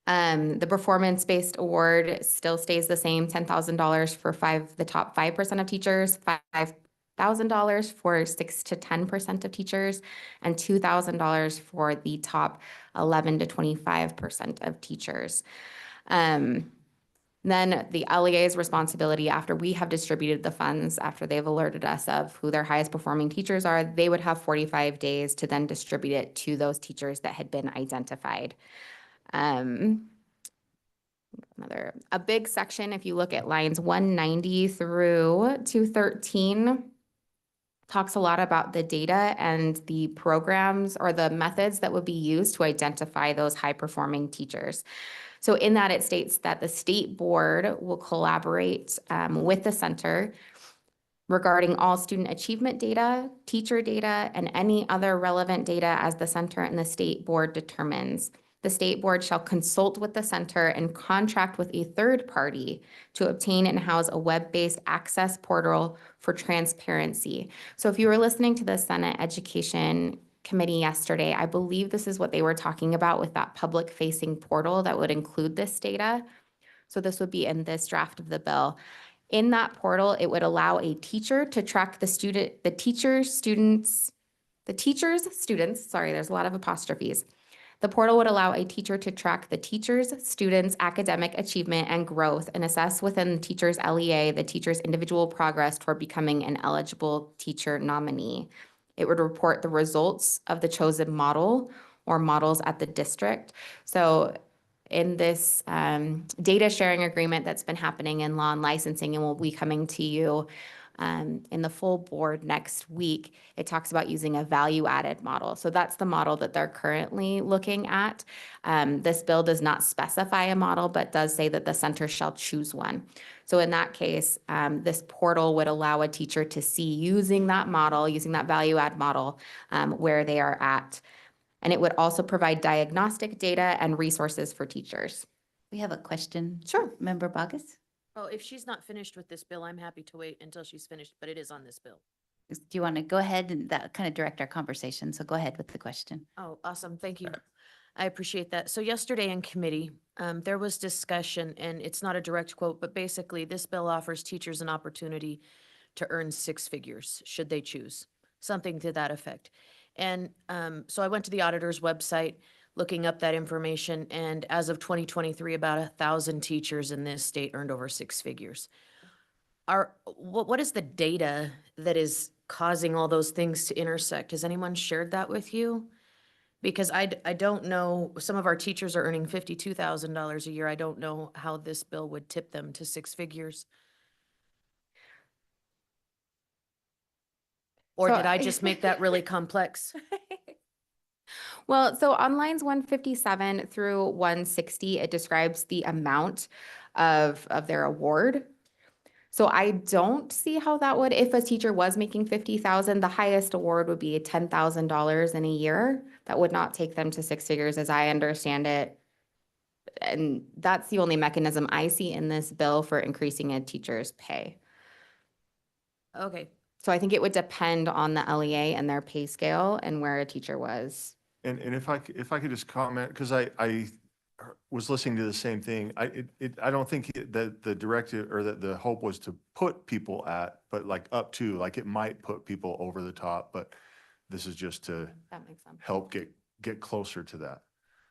The performance-based award still stays the same, $10,000 for the top 5% of teachers, $5,000 for 6 to 10% of teachers, and $2,000 for the top 11 to 25% of teachers. Then the LEA's responsibility after we have distributed the funds, after they've alerted us of who their highest performing teachers are, they would have 45 days to then distribute it to those teachers that had been identified. A big section, if you look at lines 190 through 213, talks a lot about the data and the programs or the methods that would be used to identify those high-performing teachers. So in that, it states that the state board will collaborate with the center regarding all student achievement data, teacher data, and any other relevant data as the center and the state board determines. The state board shall consult with the center and contract with a third party to obtain and house a web-based access portal for transparency. So if you were listening to the Senate Education Committee yesterday, I believe this is what they were talking about with that public-facing portal that would include this data. So this would be in this draft of the bill. In that portal, it would allow a teacher to track the teacher's students, sorry, there's a lot of apostrophes. The portal would allow a teacher to track the teacher's students' academic achievement and growth and assess within the teacher's LEA the teacher's individual progress toward becoming an eligible teacher nominee. It would report the results of the chosen model or models at the district. So in this data sharing agreement that's been happening in law and licensing and will be coming to you in the full board next week, it talks about using a value-added model. So that's the model that they're currently looking at. This bill does not specify a model, but does say that the center shall choose one. So in that case, this portal would allow a teacher to see using that model, using that value-add model, where they are at. And it would also provide diagnostic data and resources for teachers. We have a question. Sure. Member Bogus? Oh, if she's not finished with this bill, I'm happy to wait until she's finished, but it is on this bill. Do you want to go ahead and that kind of direct our conversation? So go ahead with the question. Oh, awesome. Thank you. I appreciate that. So yesterday in committee, there was discussion, and it's not a direct quote, but basically this bill offers teachers an opportunity to earn 6 figures, should they choose, something to that effect. And so I went to the auditor's website, looking up that information, and as of 2023, about 1,000 teachers in this state earned over 6 figures. What is the data that is causing all those things to intersect? Has anyone shared that with you? Because I don't know, some of our teachers are earning $52,000 a year. I don't know how this bill would tip them to 6 figures. Or So did I just make that really complex? Well, so on lines 157 through 160, it describes the amount of their award. So I don't see how that would, if a teacher was making 50,000, the highest award would be $10,000 in a year. That would not take them to six figures as I understand it. And that's the only mechanism I see in this bill for increasing a teacher's pay. Okay, So I think it would depend on the LEA and their pay scale and where a teacher was. And if I could just comment, because I was listening to the same thing. I don't think that the directive or that the hope was to put people at, but like up to, like it might put people over the top, but this is just to That makes sense. help get closer to that.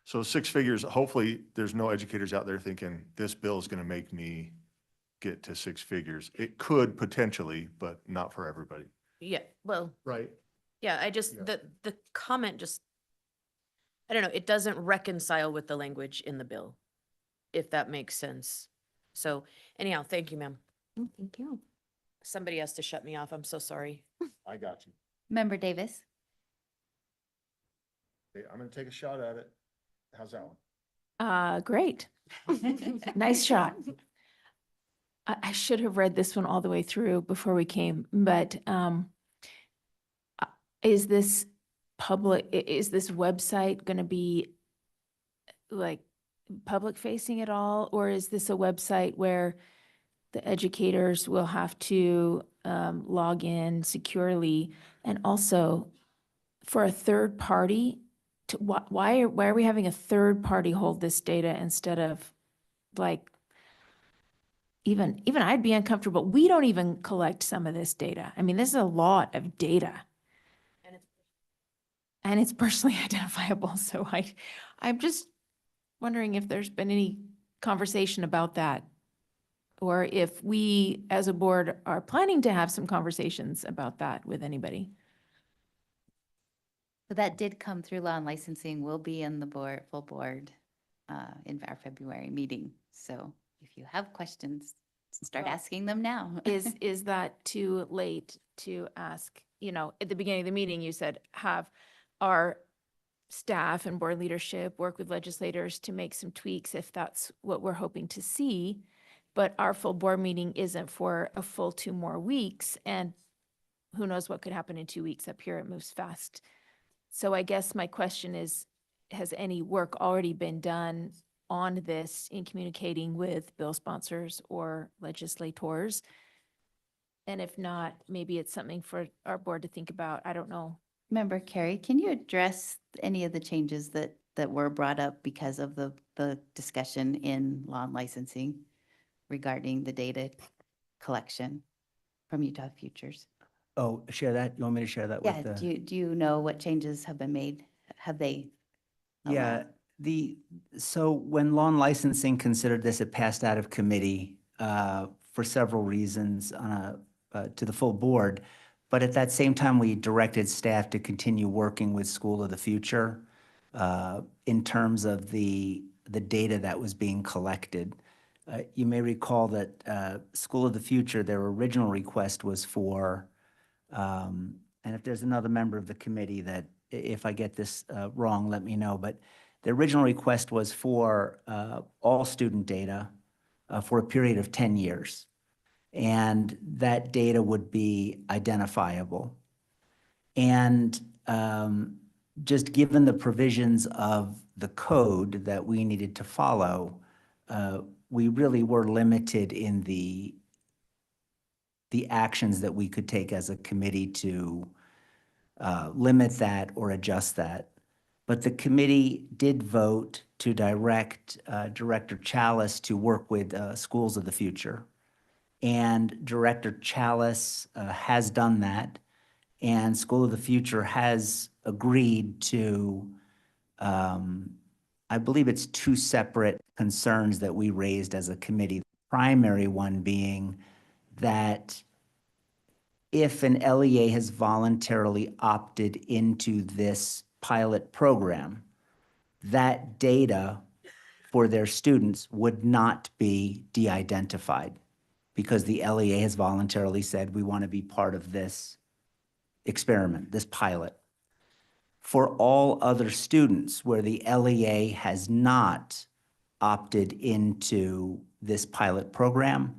So six figures, hopefully there's no educators out there thinking this bill is going to make me get to six figures. It could potentially, but not for everybody. yeah, well, Right. yeah, I just, Yeah. the comment just, I don't know, it doesn't reconcile with the language in the bill, if that makes sense. So anyhow, thank you, ma'am. Oh, thank you. Somebody has to shut me off. I'm so sorry. I got you. Member Davis? Okay, I'm going to take a shot at it. How's that one? Great. Nice shot. I should have read this one all the way through before we came, but is this is this website going to be like public facing at all? Or is this a website where the educators will have to log in securely? And also for a third party, why are we having a third party hold this data instead of like, even I'd be uncomfortable. We don't even collect some of this data. I mean, this is a lot of data. And it's personally identifiable. So I'm just wondering if there's been any conversation about that, or if we as a board are planning to have some conversations about that with anybody. So that did come through law and licensing, will be in the full board in our February meeting. So if you have questions, start Well, asking them now. Is that too late to ask? You know, at the beginning of the meeting, you said have our staff and board leadership work with legislators to make some tweaks if that's what we're hoping to see. But our full board meeting isn't for a full 2 more weeks, and who knows what could happen in 2 weeks up here. It moves fast. So I guess my question is, has any work already been done on this in communicating with bill sponsors or legislators? And if not, maybe it's something for our board to think about. I don't know. Member Carey, can you address any of the changes that were brought up because of the discussion in law and licensing regarding the data collection from Utah Futures? Oh, share that? You want me to share that Yeah, with the? do you know what changes have been made? Have they? Yeah, allowed? so when law and licensing considered this, it passed out of committee for several reasons to the full board. But at that same time, we directed staff to continue working with School of the Future in terms of the data that was being collected. You may recall that School of the Future, their original request was for, and if there's another member of the committee that, if I get this wrong, let me know, but the original request was for all student data for a period of 10 years. And that data would be identifiable. And just given the provisions of the code that we needed to follow, we really were limited in the actions that we could take as a committee to limit that or adjust that. But the committee did vote to direct Director Chalice to work with Schools of the Future. And Director Chalice has done that. And School of the Future has agreed to, I believe it's 2 separate concerns that we raised as a committee. The primary one being that if an LEA has voluntarily opted into this pilot program, that data for their students would not be de-identified because the LEA has voluntarily said, we want to be part of this experiment, this pilot. For all other students where the LEA has not opted into this pilot program,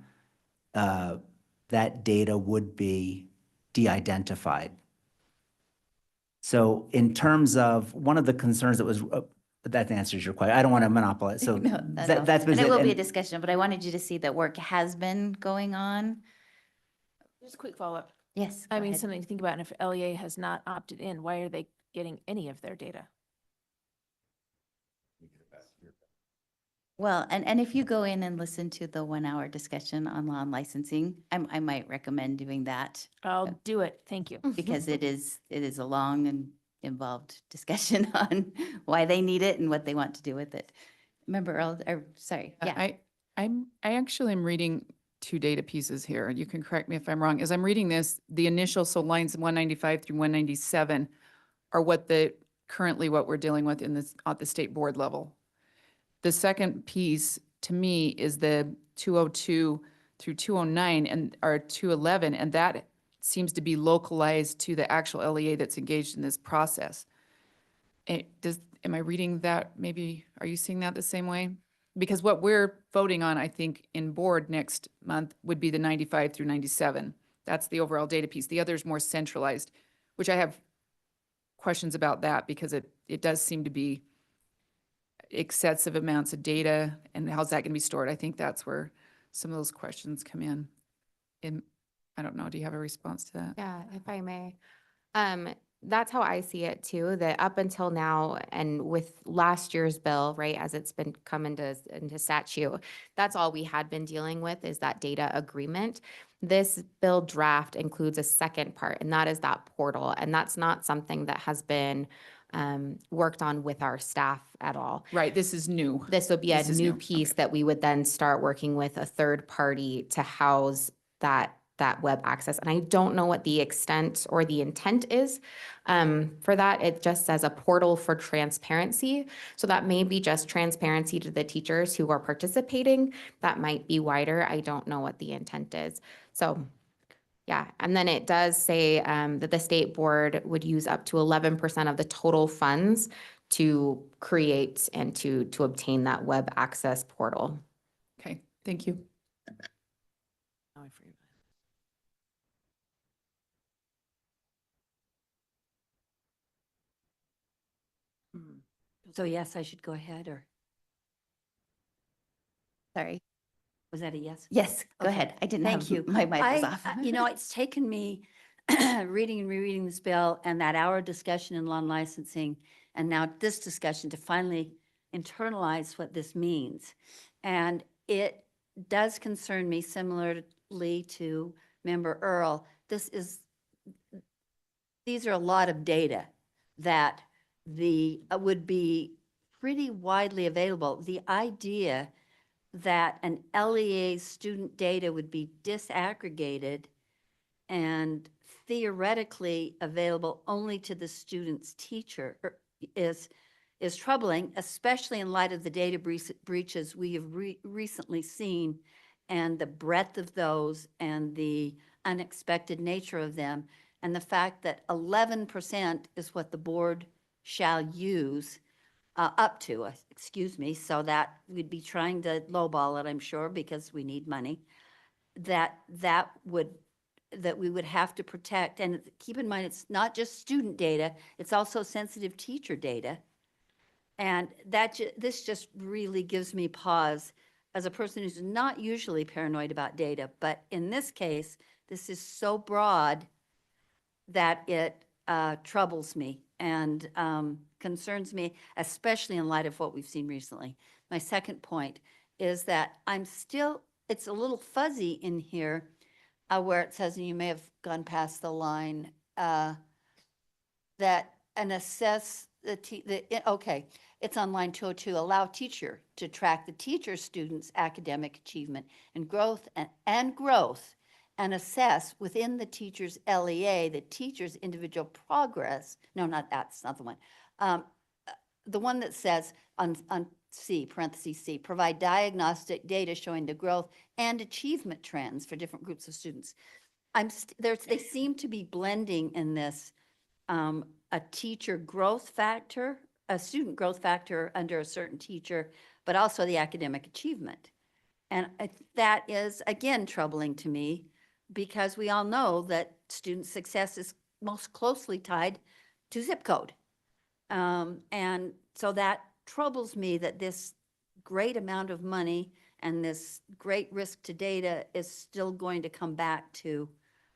that data would be de-identified. So in terms of, one of the concerns that was, that answers your question. I don't want to monopolize, so No, no. that's. And it will be a and- discussion, but I wanted you to see that work has been going on. Just a quick follow-up. Yes, I go mean, ahead. something to think about, and if LEA has not opted in, why are they getting any of their data? Well, and if you go in and listen to the 1 hour discussion on law and licensing, I might recommend doing that I'll do it. Thank you. because it is a long and involved discussion on why they need it and what they want to do with it. Remember, Earl, or sorry, yeah. I actually am reading two data pieces here. You can correct me if I'm wrong. As I'm reading this, the initial, so lines 195 through 197 are currently what we're dealing with in this, at the state board level. The second piece to me is the 202 through 209 or 211, and that seems to be localized to the actual LEA that's engaged in this process. Am I reading that? Maybe, are you seeing that the same way? Because what we're voting on, I think, in board next month would be the 95 through 97. That's the overall data piece. The other is more centralized, which I have questions about that because it does seem to be excessive amounts of data, and how's that going to be stored? I think that's where some of those questions come in. And I don't know, do you have a response to that? Yeah, if I may. That's how I see it too, that up until now and with last year's bill, right, as it's been come into statute, that's all we had been dealing with is that data agreement. This bill draft includes a second part, and that is that portal. And that's not something that has been worked on with our staff at all. Right, this is new. This would be a This is new new. piece that we would then start working with a third party to house that web access. And I don't know what the extent or the intent is for that. It just says a portal for transparency. So that may be just transparency to the teachers who are participating. That might be wider. I don't know what the intent is. So yeah, and then it does say that the state board would use up to 11% of the total funds to create and to obtain that web access portal. Okay, thank you. Oh, I forget. So yes, I should go ahead, or Sorry. was that a yes? Yes, go Okay. ahead. I didn't Thank have you. my mic was off. You know, it's taken me reading and rereading this bill and that hour discussion in law and licensing, and now this discussion to finally internalize what this means. And it does concern me similarly to Member Earl. These are a lot of data that would be pretty widely available. The idea that an LEA student data would be disaggregated and theoretically available only to the student's teacher is troubling, especially in light of the data breaches we have recently seen and the breadth of those and the unexpected nature of them, and the fact that 11% is what the board shall use up to, excuse me, so that we'd be trying to lowball it, I'm sure, because we need money, that we would have to protect. And keep in mind, it's not just student data, it's also sensitive teacher data. And this just really gives me pause as a person who's not usually paranoid about data. But in this case, this is so broad that it troubles me and concerns me, especially in light of what we've seen recently. My second point is that it's a little fuzzy in here where it says, and you may have gone past the line, that an assess okay, it's on line 202, allow teacher to track the teacher's students' academic achievement and growth and assess within the teacher's LEA, the teacher's individual progress. No, not that's not the one. The one that says on C, parentheses C, provide diagnostic data showing the growth and achievement trends for different groups of students. They seem to be blending in this a teacher growth factor, a student growth factor under a certain teacher, but also the academic achievement. And that is, again, troubling to me because we all know that student success is most closely tied to zip code. And so that troubles me that this great amount of money and this great risk to data is still going to come back to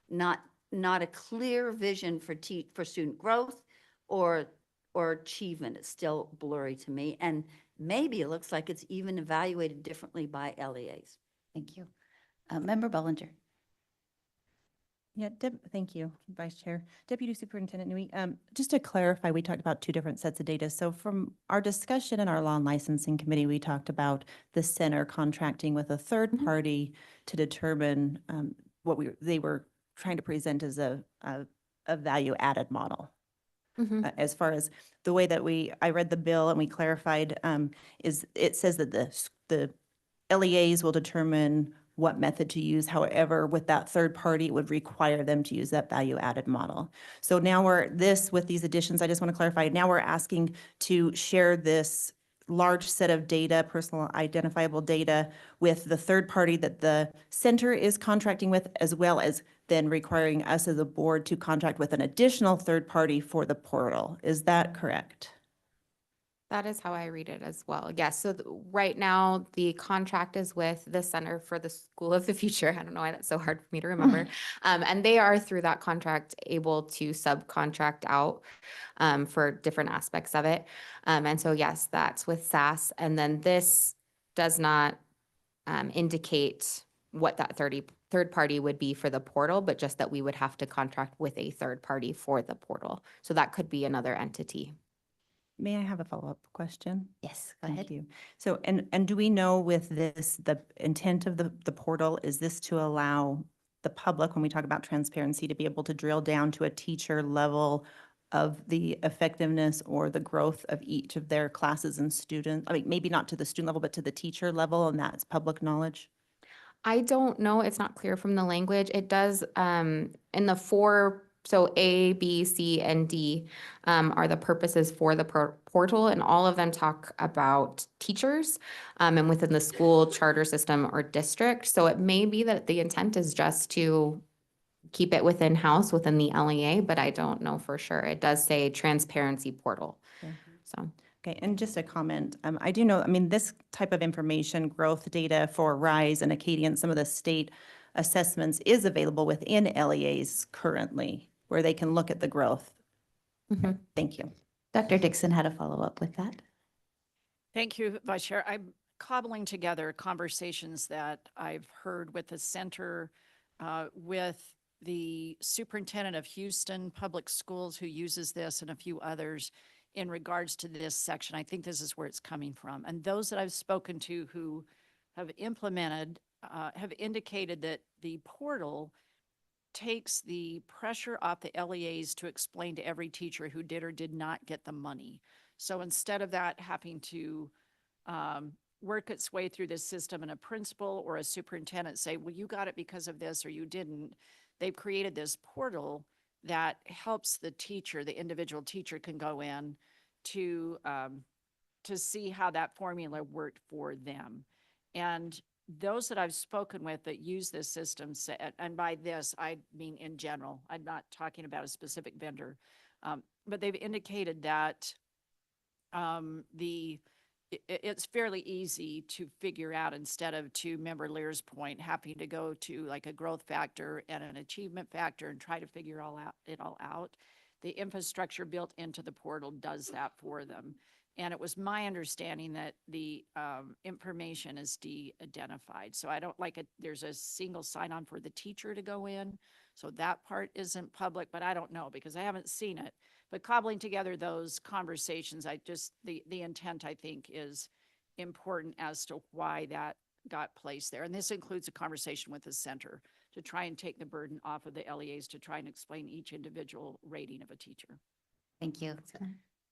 not a clear vision for student growth or achievement. It's still blurry to me. And maybe it looks like it's even evaluated differently by LEAs. Thank you. Member Bellinger. Yeah, thank you, Vice Chair. Deputy Superintendent Nui, just to clarify, we talked about two different sets of data. So from our discussion in our Law and Licensing Committee, we talked about the center contracting with a third party to determine what they were trying to present as a value added model. As far as the way that I read the bill and we clarified, is it says that the LEAs will determine what method to use. However, with that third party, it would require them to use that value added model. So now with these additions, I just want to clarify, now we're asking to share this large set of data, personal identifiable data with the third party that the center is contracting with, as well as then requiring us as a board to contract with an additional third party for the portal. Is that correct? That is how I read it as well. Yes, so right now, the contract is with the Center for the School of the Future. I don't know why that's so hard for me to remember. And they are, through that contract, able to subcontract out for different aspects of it. And so, yes, that's with SAS. And then this does not indicate what that third party would be for the portal, but just that we would have to contract with a third party for the portal. So that could be another entity. May I have a follow-up question? Yes, go Thank ahead. you. So, and do we know with this, the intent of the portal, is this to allow the public, when we talk about transparency, to be able to drill down to a teacher level of the effectiveness or the growth of each of their classes and students? I mean, maybe not to the student level, but to the teacher level, and that's public knowledge? I don't know. It's not clear from the language. It does in the four, so A, B, C, and D are the purposes for the portal, and all of them talk about teachers and within the school charter system or district. So it may be that the intent is just to keep it within house within the LEA, but I don't know for sure. It does say transparency portal. Okay. So. Okay, and just a comment, I do know, I mean, this type of information, growth data for RISE and Acadian, some of the state assessments is available within LEAs currently, where they can look at the growth. Okay, thank you. Dr. Dixon had a follow-up with that. Thank you, Vice Chair. I'm cobbling together conversations that I've heard with the center, with the superintendent of Houston Public Schools who uses this and a few others in regards to this section. I think this is where it's coming from. And those that I've spoken to who have implemented have indicated that the portal takes the pressure off the LEAs to explain to every teacher who did or did not get the money. So instead of that having to work its way through this system and a principal or a superintendent say, well, you got it because of this or you didn't, they've created this portal that helps the teacher, the individual teacher can go in to see how that formula worked for them. And those that I've spoken with that use this system, and by this, I mean in general, I'm not talking about a specific vendor, but they've indicated that it's fairly easy to figure out instead of, to Member Lear's point, having to go to like a growth factor and an achievement factor and try to figure it all out. The infrastructure built into the portal does that for them. And it was my understanding that the information is de-identified. So I don't like it. There's a single sign-on for the teacher to go in. So that part isn't public, but I don't know because I haven't seen it. But cobbling together those conversations, the intent, I think, is important as to why that got placed there. And this includes a conversation with the center to try and take the burden off of the LEAs to try and explain each individual rating of a teacher. Thank you.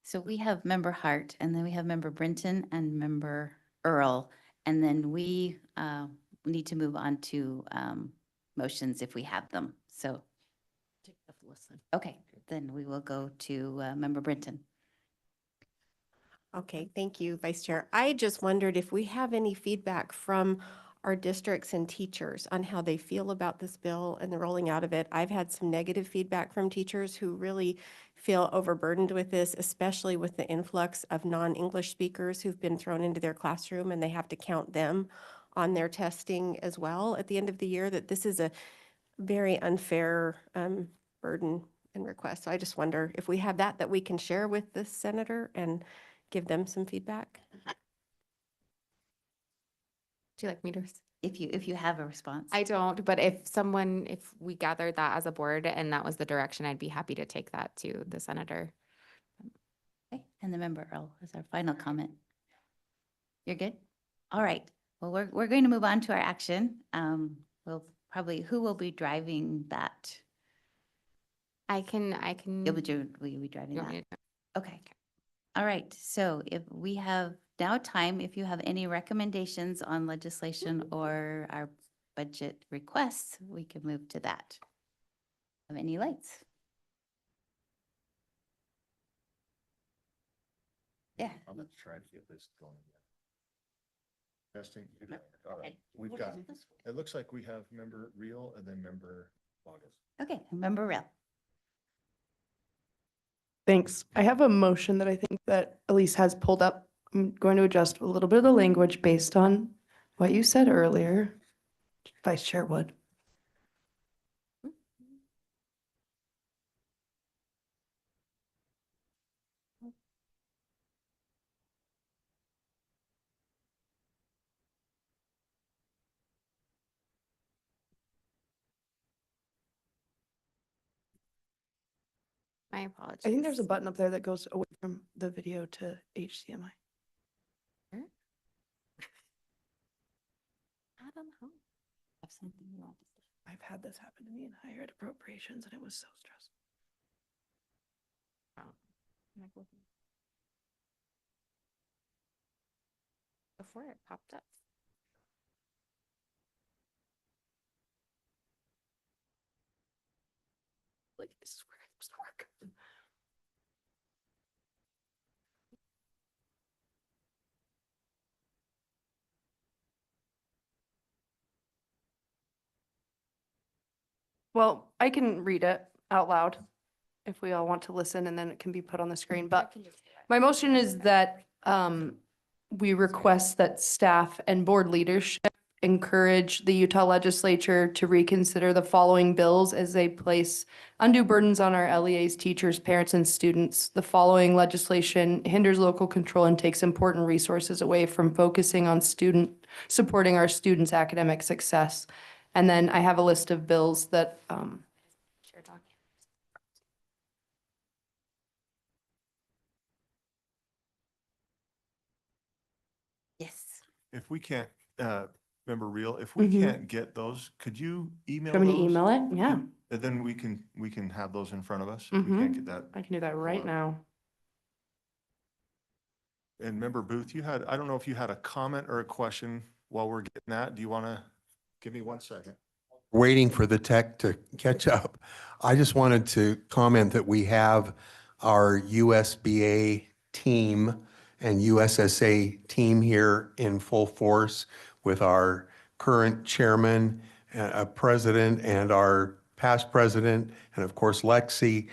So we have Member Hart, and then we have Member Brinton and Member Earl, and then we need to move on to motions if we have them. So, Listen. okay, then we will go to Member Brinton. Okay, thank you, Vice Chair. I just wondered if we have any feedback from our districts and teachers on how they feel about this bill and the rolling out of it. I've had some negative feedback from teachers who really feel overburdened with this, especially with the influx of non-English speakers who've been thrown into their classroom and they have to count them on their testing as well at the end of the year, that this is a very unfair burden and request. So I just wonder if we have that we can share with the senator and give them some feedback. Do you like me to? If you have a response. I don't, but if we gathered that as a board and that was the direction, I'd be happy to take that to the senator. Okay, and the Member Earl is our final comment. You're good? All right. Well, we're going to move on to our action. We'll probably, who will be driving that? I can. Will you be driving You want that? me to- Okay. All right. So if we have now time, if you have any recommendations on legislation or our budget requests, we can move to that. Have any lights? Yeah. I'm gonna try to get this going. Testing. All right, we've got, it looks like we have Member Reel and then Member August. Okay, Member Real. Thanks. I have a motion that I think that Elise has pulled up. I'm going to adjust a little bit of the language based on what you said earlier. Vice Chair Wood. My apologies. I think there's a button up there that goes away from the video to HDMI. I don't know. Have something you want to say? I've had this happen to me in higher ed appropriations and it was so stressful. Before it popped up. Like, this is where I'm supposed to work. Well, I can read it out loud if we all want to listen, and then it can be put on the screen. But my motion is that we request that staff and board leadership encourage the Utah legislature to reconsider the following bills as they place undue burdens on our LEA's teachers, parents, and students. The following legislation hinders local control and takes important resources away from focusing on supporting our students' academic success. And then I have a list of bills that Share document. Yes. If we can't, Member Reel, if we Mhm. can't get those, could you email want me to those? email it? Yeah, And then we can have those in front of us. If we can't get that. I can do that right now. And Member Booth, I don't know if you had a comment or a question while we're getting that. Do you want to give me 1 second? Waiting for the tech to catch up. I just wanted to comment that we have our USBA team and USSA team here in full force with our current chairman, president, and our past president, and of course Lexi.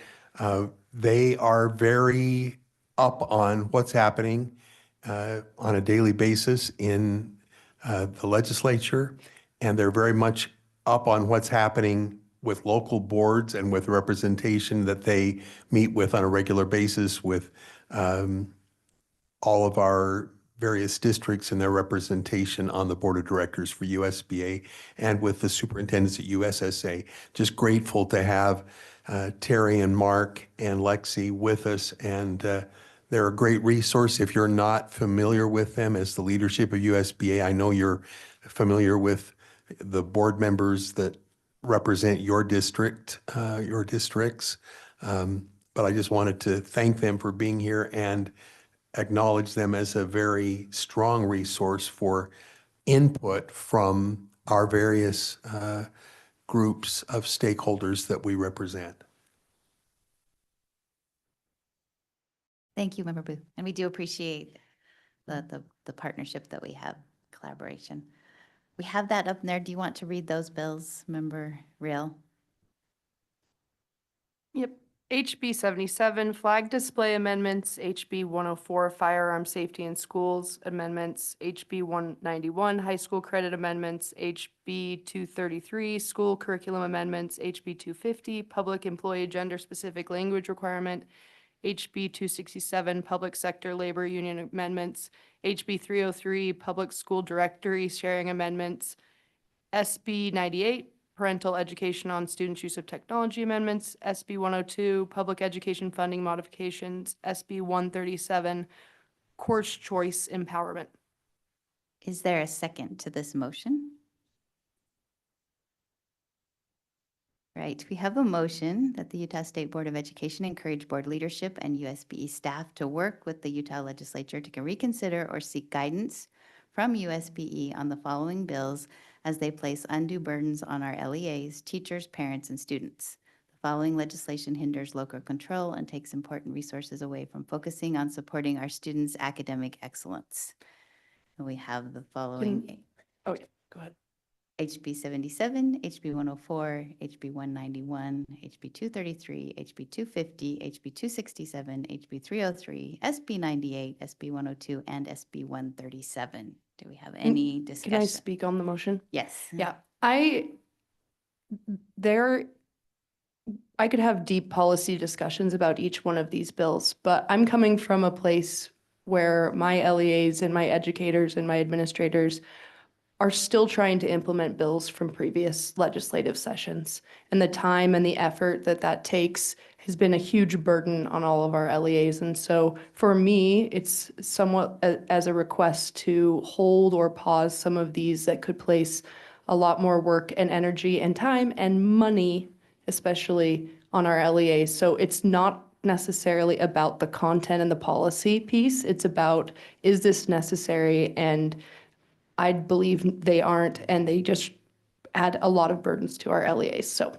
They are very up on what's happening on a daily basis in the legislature, and they're very much up on what's happening with local boards and with representation that they meet with on a regular basis with all of our various districts and their representation on the board of directors for USBA and with the superintendents at USSA. Just grateful to have Terry and Mark and Lexi with us, and they're a great resource. If you're not familiar with them as the leadership of USBA, I know you're familiar with the board members that represent your district, your districts. But I just wanted to thank them for being here and acknowledge them as a very strong resource for input from our various groups of stakeholders that we represent. Thank you, Member Booth. And we do appreciate the partnership that we have, collaboration. We have that up there. Do you want to read those bills, Member Real? Yep. HB 77, flag display amendments, HB 104, firearm safety in schools amendments, HB 191, high school credit amendments, HB 233, school curriculum amendments, HB 250, public employee gender-specific language requirement, HB 267, public sector labor union amendments, HB 303, public school directory sharing amendments, SB 98, parental education on students' use of technology amendments, SB 102, public education funding modifications, SB 137, course choice empowerment. Is there a second to this motion? Right, we have a motion that the Utah State Board of Education encourage board leadership and USBE staff to work with the Utah legislature to reconsider or seek guidance from USBE on the following bills as they place undue burdens on our LEAs, teachers, parents, and students. The following legislation hinders local control and takes important resources away from focusing on supporting our students' academic excellence. And we have the following. Oh, yeah, go ahead. HB 77, HB 104, HB 191, HB 233, HB 250, HB 267, HB 303, SB 98, SB 102, and SB 137. Do we have any discussion? Can I speak on the motion? Yes. Yeah, I could have deep policy discussions about each one of these bills, but I'm coming from a place where my LEAs and my educators and my administrators are still trying to implement bills from previous legislative sessions. And the time and the effort that that takes has been a huge burden on all of our LEAs. And so for me, it's somewhat as a request to hold or pause some of these that could place a lot more work and energy and time and money, especially on our LEAs. So it's not necessarily about the content and the policy piece. It's about, is this necessary? And I believe they aren't, and they just add a lot of burdens to our LEAs, so.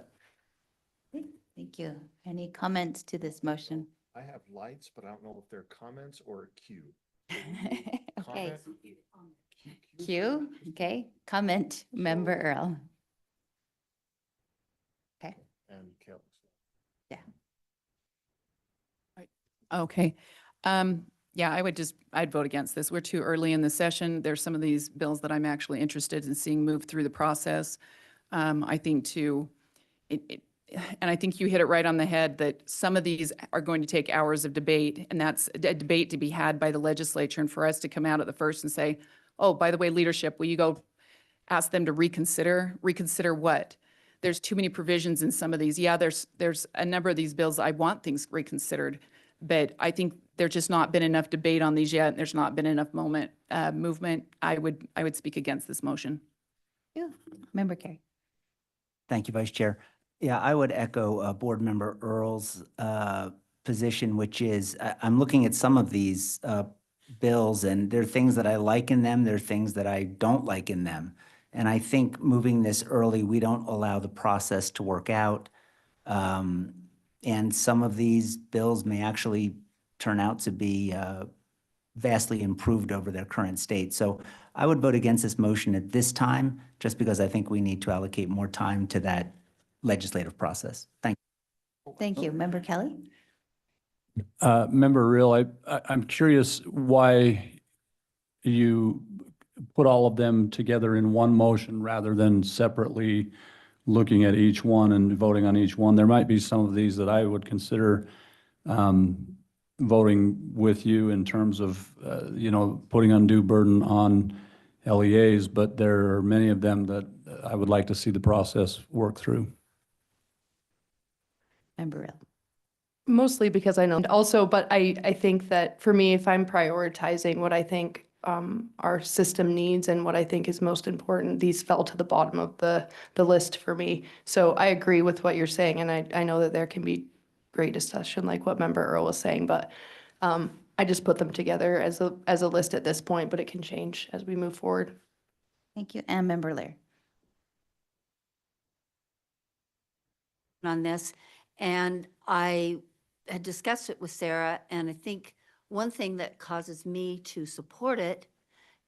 Thank you. Any comments to this motion? I have lights, but I don't know if they're comments or a cue. Okay. Q, okay. Comment, Member Earl. Okay, And Kelly. yeah. Okay. Yeah, I'd vote against this. We're too early in the session. There's some of these bills that I'm actually interested in seeing move through the process. I think and I think you hit it right on the head that some of these are going to take hours of debate, and that's a debate to be had by the legislature, and for us to come out at the first and say, oh, by the way, leadership, will you go ask them to reconsider? Reconsider what? There's too many provisions in some of these. Yeah, there's a number of these bills I want things reconsidered, but I think there's just not been enough debate on these yet. And there's not been enough movement. I would speak against this motion. Yeah. Member Carey. Thank you, Vice Chair. Yeah, I would echo Board Member Earl's position, which is I'm looking at some of these bills, and there are things that I like in them. There are things that I don't like in them. And I think moving this early, we don't allow the process to work out. And some of these bills may actually turn out to be vastly improved over their current state. So I would vote against this motion at this time, just because I think we need to allocate more time to that legislative process. Thank you. Thank you. Member Kelly? Member Real, I'm curious why you put all of them together in one motion rather than separately looking at each one and voting on each one. There might be some of these that I would consider voting with you in terms of, putting undue burden on LEAs, but there are many of them that I would like to see the process work through. Member Real? Mostly because I know, also, but I think that for me, if I'm prioritizing what I think our system needs and what I think is most important, these fell to the bottom of the list for me. So I agree with what you're saying, and I know that there can be great discussion like what Member Earl was saying, but I just put them together as a list at this point, but it can change as we move forward. Thank you. And Member Lear? On this, and I had discussed it with Sarah, and I think one thing that causes me to support it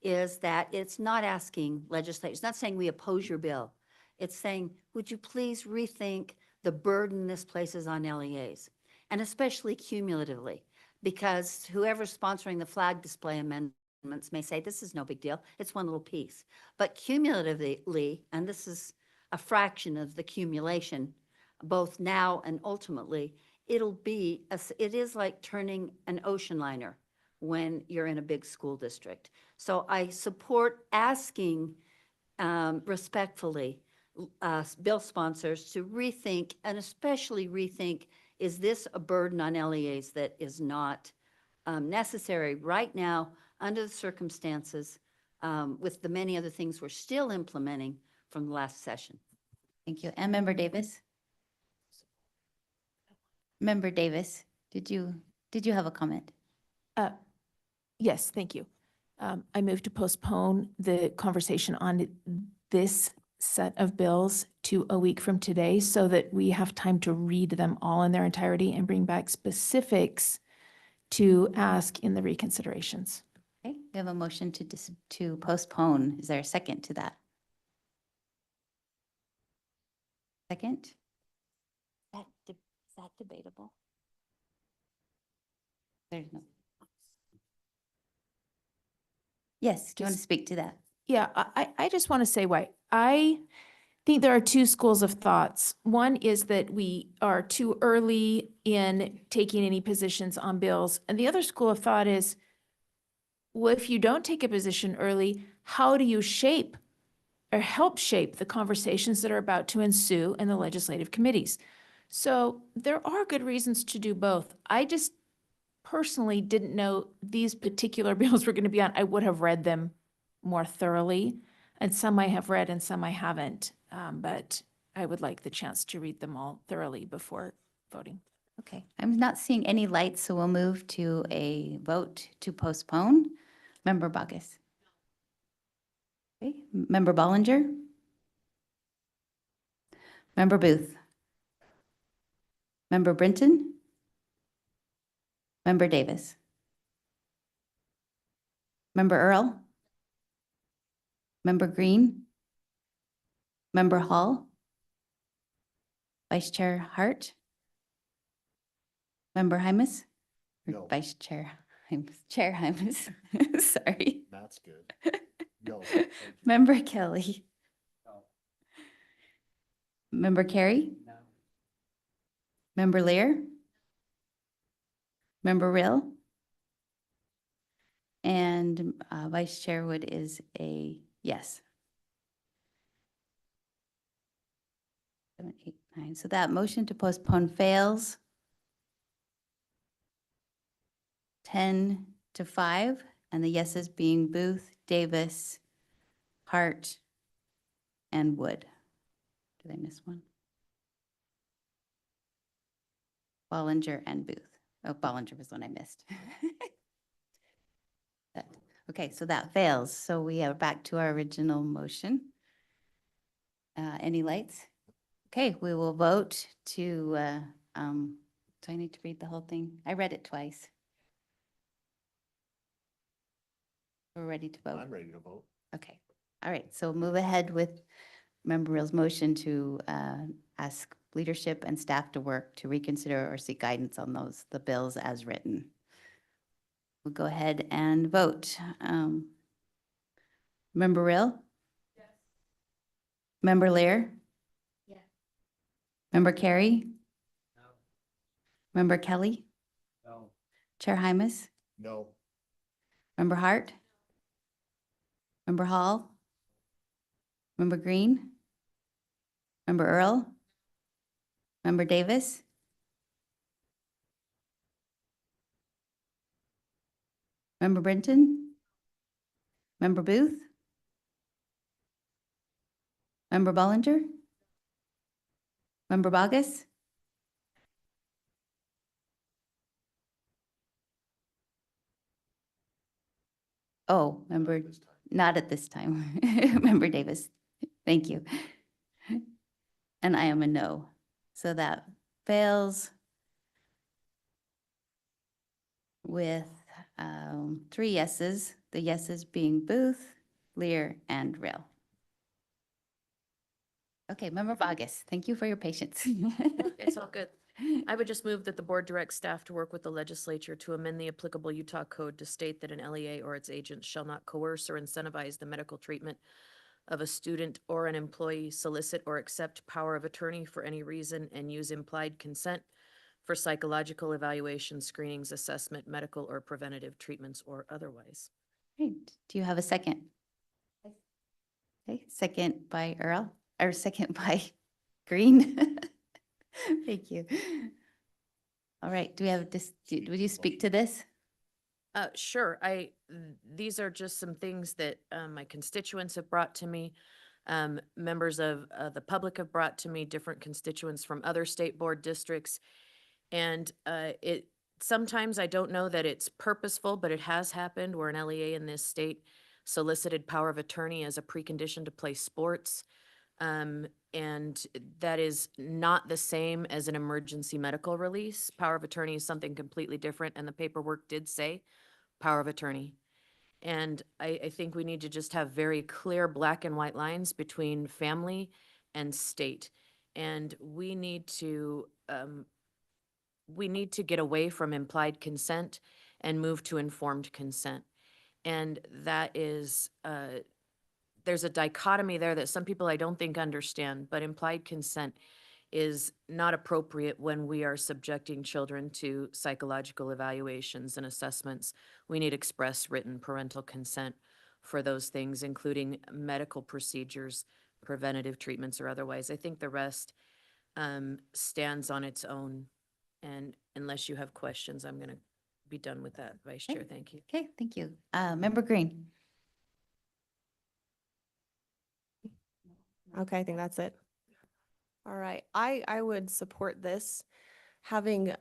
is that it's not asking legislators, it's not saying we oppose your bill. It's saying, would you please rethink the burden this places on LEAs? And especially cumulatively, because whoever's sponsoring the flag display amendments may say, this is no big deal, it's one little piece. But cumulatively, and this is a fraction of the accumulation, both now and ultimately, it is like turning an ocean liner when you're in a big school district. So I support asking respectfully bill sponsors to rethink, and especially rethink, is this a burden on LEAs that is not necessary right now under the circumstances with the many other things we're still implementing from the last session. Thank you. And Member Davis? Member Davis, did you have a comment? Yes, thank you. I move to postpone the conversation on this set of bills to a week from today so that we have time to read them all in their entirety and bring back specifics to ask in the reconsiderations. Okay, we have a motion to postpone. Is there a second to that? Second? Is that debatable? There's no. Yes, do you want to speak to that? Yeah, I just want to say why. I think there are two schools of thoughts. One is that we are too early in taking any positions on bills. And the other school of thought is, well, if you don't take a position early, how do you shape or help shape the conversations that are about to ensue in the legislative committees? So there are good reasons to do both. I just personally didn't know these particular bills were going to be on. I would have read them more thoroughly, and some I have read and some I haven't. But I would like the chance to read them all thoroughly before voting. Okay, I'm not seeing any lights, so we'll move to a vote to postpone. Member Bacchus. Okay, Member Bollinger. Member Booth. Member Brinton. Member Davis. Member Earl. Member Green. Member Hall. Vice Chair Hart. Member Hymas. Or No. Vice Chair Hymas. Chair Hymas. Sorry. That's good. No. Thank you. Member Kelly. No. Member Carey. No. Member Lear. Member Rill. And Vice Chair Wood is a yes. 7, 8, 9. So that motion to postpone fails. 10-5, and the yeses being Booth, Davis, Hart, and Wood. Did I miss one? Bollinger and Booth. Oh, Bollinger was one I missed. Okay, so that fails. So we are back to our original motion. Any lights? Okay, we will vote to, do I need to read the whole thing? I read it twice. We're ready to vote. I'm ready to vote. Okay, all right, so move ahead with Member Reel's motion to ask leadership and staff to work to reconsider or seek guidance on the bills as written. We'll go ahead and vote. Member Reel? Yes. Member Lear? Yes. Member Carey? No. Member Kelly? No. Chair Hymas? No. Member Hart? Member Hall? Member Green? Member Earl? Member Davis? Member Brinton? Member Booth? Member Bollinger? Member Bogus? Oh, member, not at this time. Member Davis, thank you. And I am a no. So that fails with Three yeses, the yeses being Booth, Lear, and Rill. Okay, Member Vargas, thank you for your patience. It's all good. I would just move that the board directs staff to work with the legislature to amend the applicable Utah code to state that an LEA or its agents shall not coerce or incentivize the medical treatment of a student or an employee, solicit or accept power of attorney for any reason, and use implied consent for psychological evaluation, screenings, assessment, medical or preventative treatments, or otherwise. Great. Do you have a second? Okay, second by Earl, or second by Green. Thank you. All right, do we have this, would you speak to this? Sure. These are just some things that my constituents have brought to me. Members of the public have brought to me, different constituents from other state board districts. And sometimes I don't know that it's purposeful, but it has happened where an LEA in this state solicited power of attorney as a precondition to play sports. And that is not the same as an emergency medical release. Power of attorney is something completely different, and the paperwork did say power of attorney. And I think we need to just have very clear black and white lines between family and state. And we need to get away from implied consent and move to informed consent. And that is, there's a dichotomy there that some people I don't think understand, but implied consent is not appropriate when we are subjecting children to psychological evaluations and assessments. We need express written parental consent for those things, including medical procedures, preventative treatments, or otherwise. I think the rest stands on its own. And unless you have questions, I'm going to be done with that, Vice Chair. Thank you. Okay, thank you. Member Green. Okay, I think that's it. All right, I would support this. Having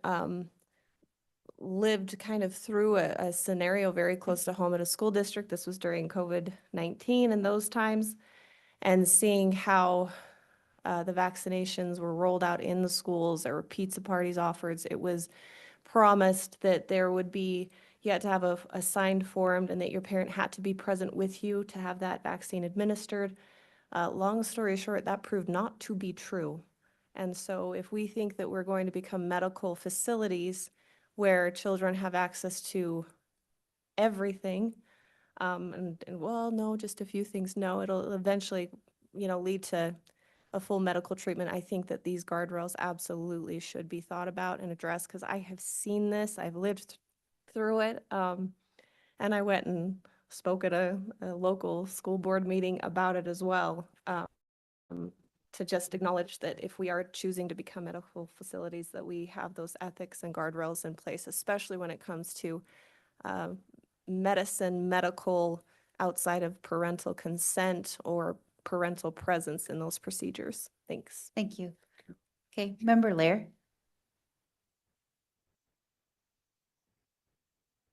lived kind of through a scenario very close to home at a school district, this was during COVID-19 and those times, and seeing how the vaccinations were rolled out in the schools, there were pizza parties offered. It was promised that there would be, you had to have a signed form and that your parent had to be present with you to have that vaccine administered. Long story short, that proved not to be true. And so if we think that we're going to become medical facilities where children have access to everything, and well, no, just a few things, no, it'll eventually, lead to a full medical treatment. I think that these guardrails absolutely should be thought about and addressed, because I have seen this, I've lived through it. And I went and spoke at a local school board meeting about it as well, to just acknowledge that if we are choosing to become medical facilities, that we have those ethics and guardrails in place, especially when it comes to medical outside of parental consent or parental presence in those procedures. Thanks. Thank you. Okay, Member Lear.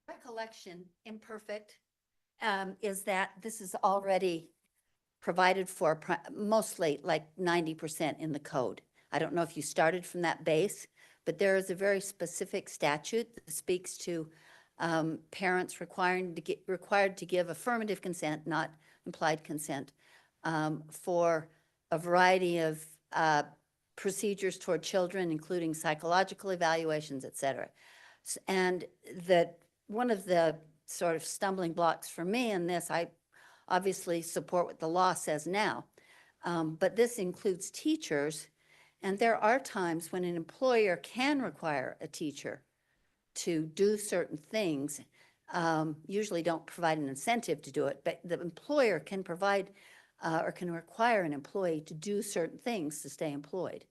Recollection, imperfect, is that this is already provided for mostly like 90% in the code. I don't know if you started from that base, but there is a very specific statute that speaks to parents required to give affirmative consent, not implied consent, for a variety of procedures toward children, including psychological evaluations, et cetera. And that one of the sort of stumbling blocks for me in this, I obviously support what the law says now, but this includes teachers, and there are times when an employer can require a teacher to do certain things, usually don't provide an incentive to do it, but the employer can provide or can require an employee to do certain things to stay employed.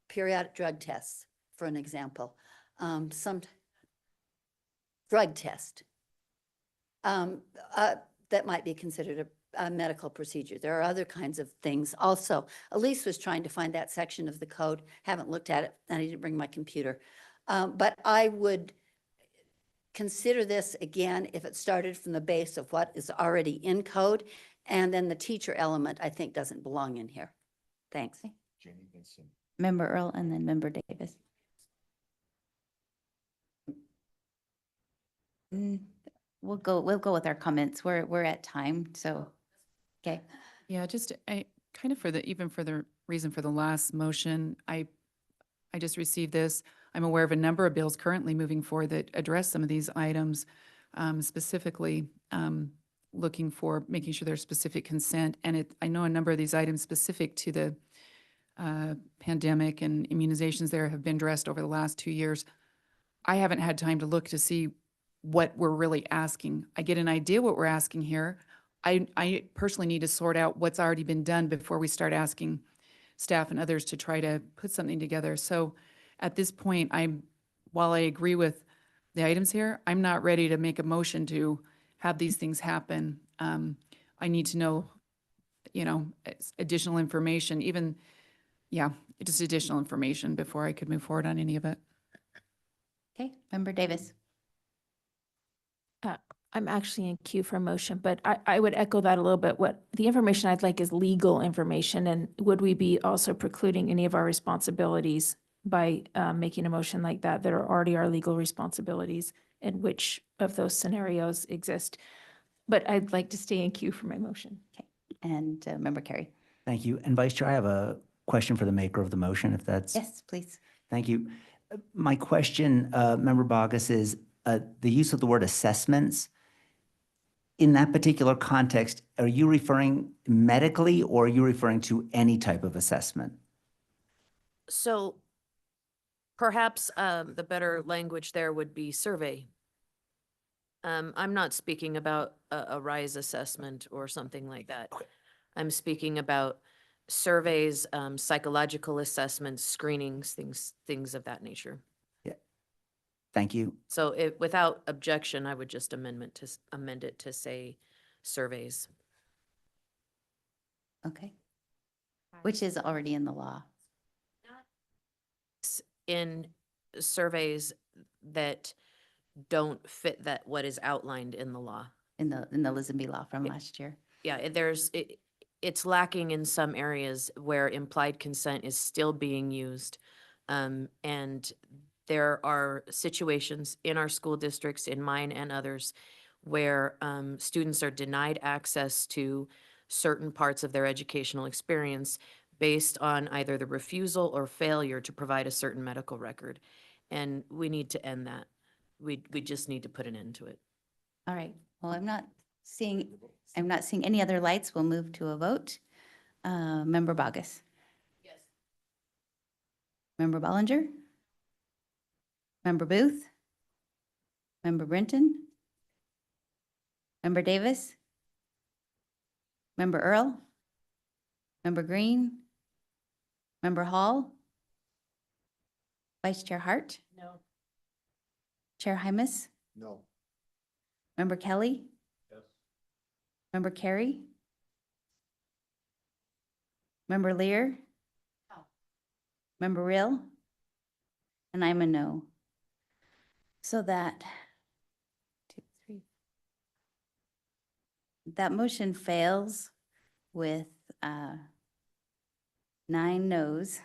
Periodic drug tests, for an example. Some drug test that might be considered a medical procedure. There are other kinds of things also. Elise was trying to find that section of the code. Haven't looked at it, and I didn't bring my computer. But I would consider this again if it started from the base of what is already in code, and then the teacher element I think doesn't belong in here. Thanks. Member Earl, and then Member Davis. We'll go with our comments. We're at time, so, okay. Yeah, just, I, kind of for the, even for the reason for the last motion, I just received this. I'm aware of a number of bills currently moving forward that address some of these items, specifically, looking for, making sure there's specific consent. And I know a number of these items specific to the pandemic and immunizations there have been addressed over the last 2 years. I haven't had time to look to see what we're really asking. I get an idea what we're asking here. I personally need to sort out what's already been done before we start asking staff and others to try to put something together. So at this point, while I agree with the items here, I'm not ready to make a motion to have these things happen. I need to know, additional information, even, just additional information before I could move forward on any of it. Okay, Member Davis. I'm actually in queue for a motion, but I would echo that a little bit. What the information I'd like is legal information, and would we be also precluding any of our responsibilities by making a motion like that are already our legal responsibilities, and which of those scenarios exist? But I'd like to stay in queue for my motion. Okay, and Member Carey. Thank you. And Vice Chair, I have a question for the maker of the motion, if that's. Yes, please. Thank you. My question, Member Bogus, is the use of the word assessments. In that particular context, are you referring medically or are you referring to any type of assessment? So perhaps the better language there would be survey. I'm not speaking about a RISE assessment or something like that. Okay. I'm speaking about surveys, psychological assessments, screenings, things of that nature. Yeah. Thank you. So without objection, I would just amend it to say surveys. Okay. Which is already in the law. In surveys that don't fit what is outlined in the law. In the Lisenby law from last year. Yeah, it's lacking in some areas where implied consent is still being used. And there are situations in our school districts, in mine and others, where students are denied access to certain parts of their educational experience based on either the refusal or failure to provide a certain medical record. And we need to end that. We just need to put an end to it. All right. Well, I'm not seeing any other lights. We'll move to a vote. Member Bogus. Yes. Member Bollinger. Member Booth. Member Brinton. Member Davis. Member Earl. Member Green. Member Hall. Vice Chair Hart. No. Chair Hymas. No. Member Kelly. Yes. Member Carey. Member Lear. No. Member Real. And I'm a no. So that, 2, 3. That motion fails with 9 noes.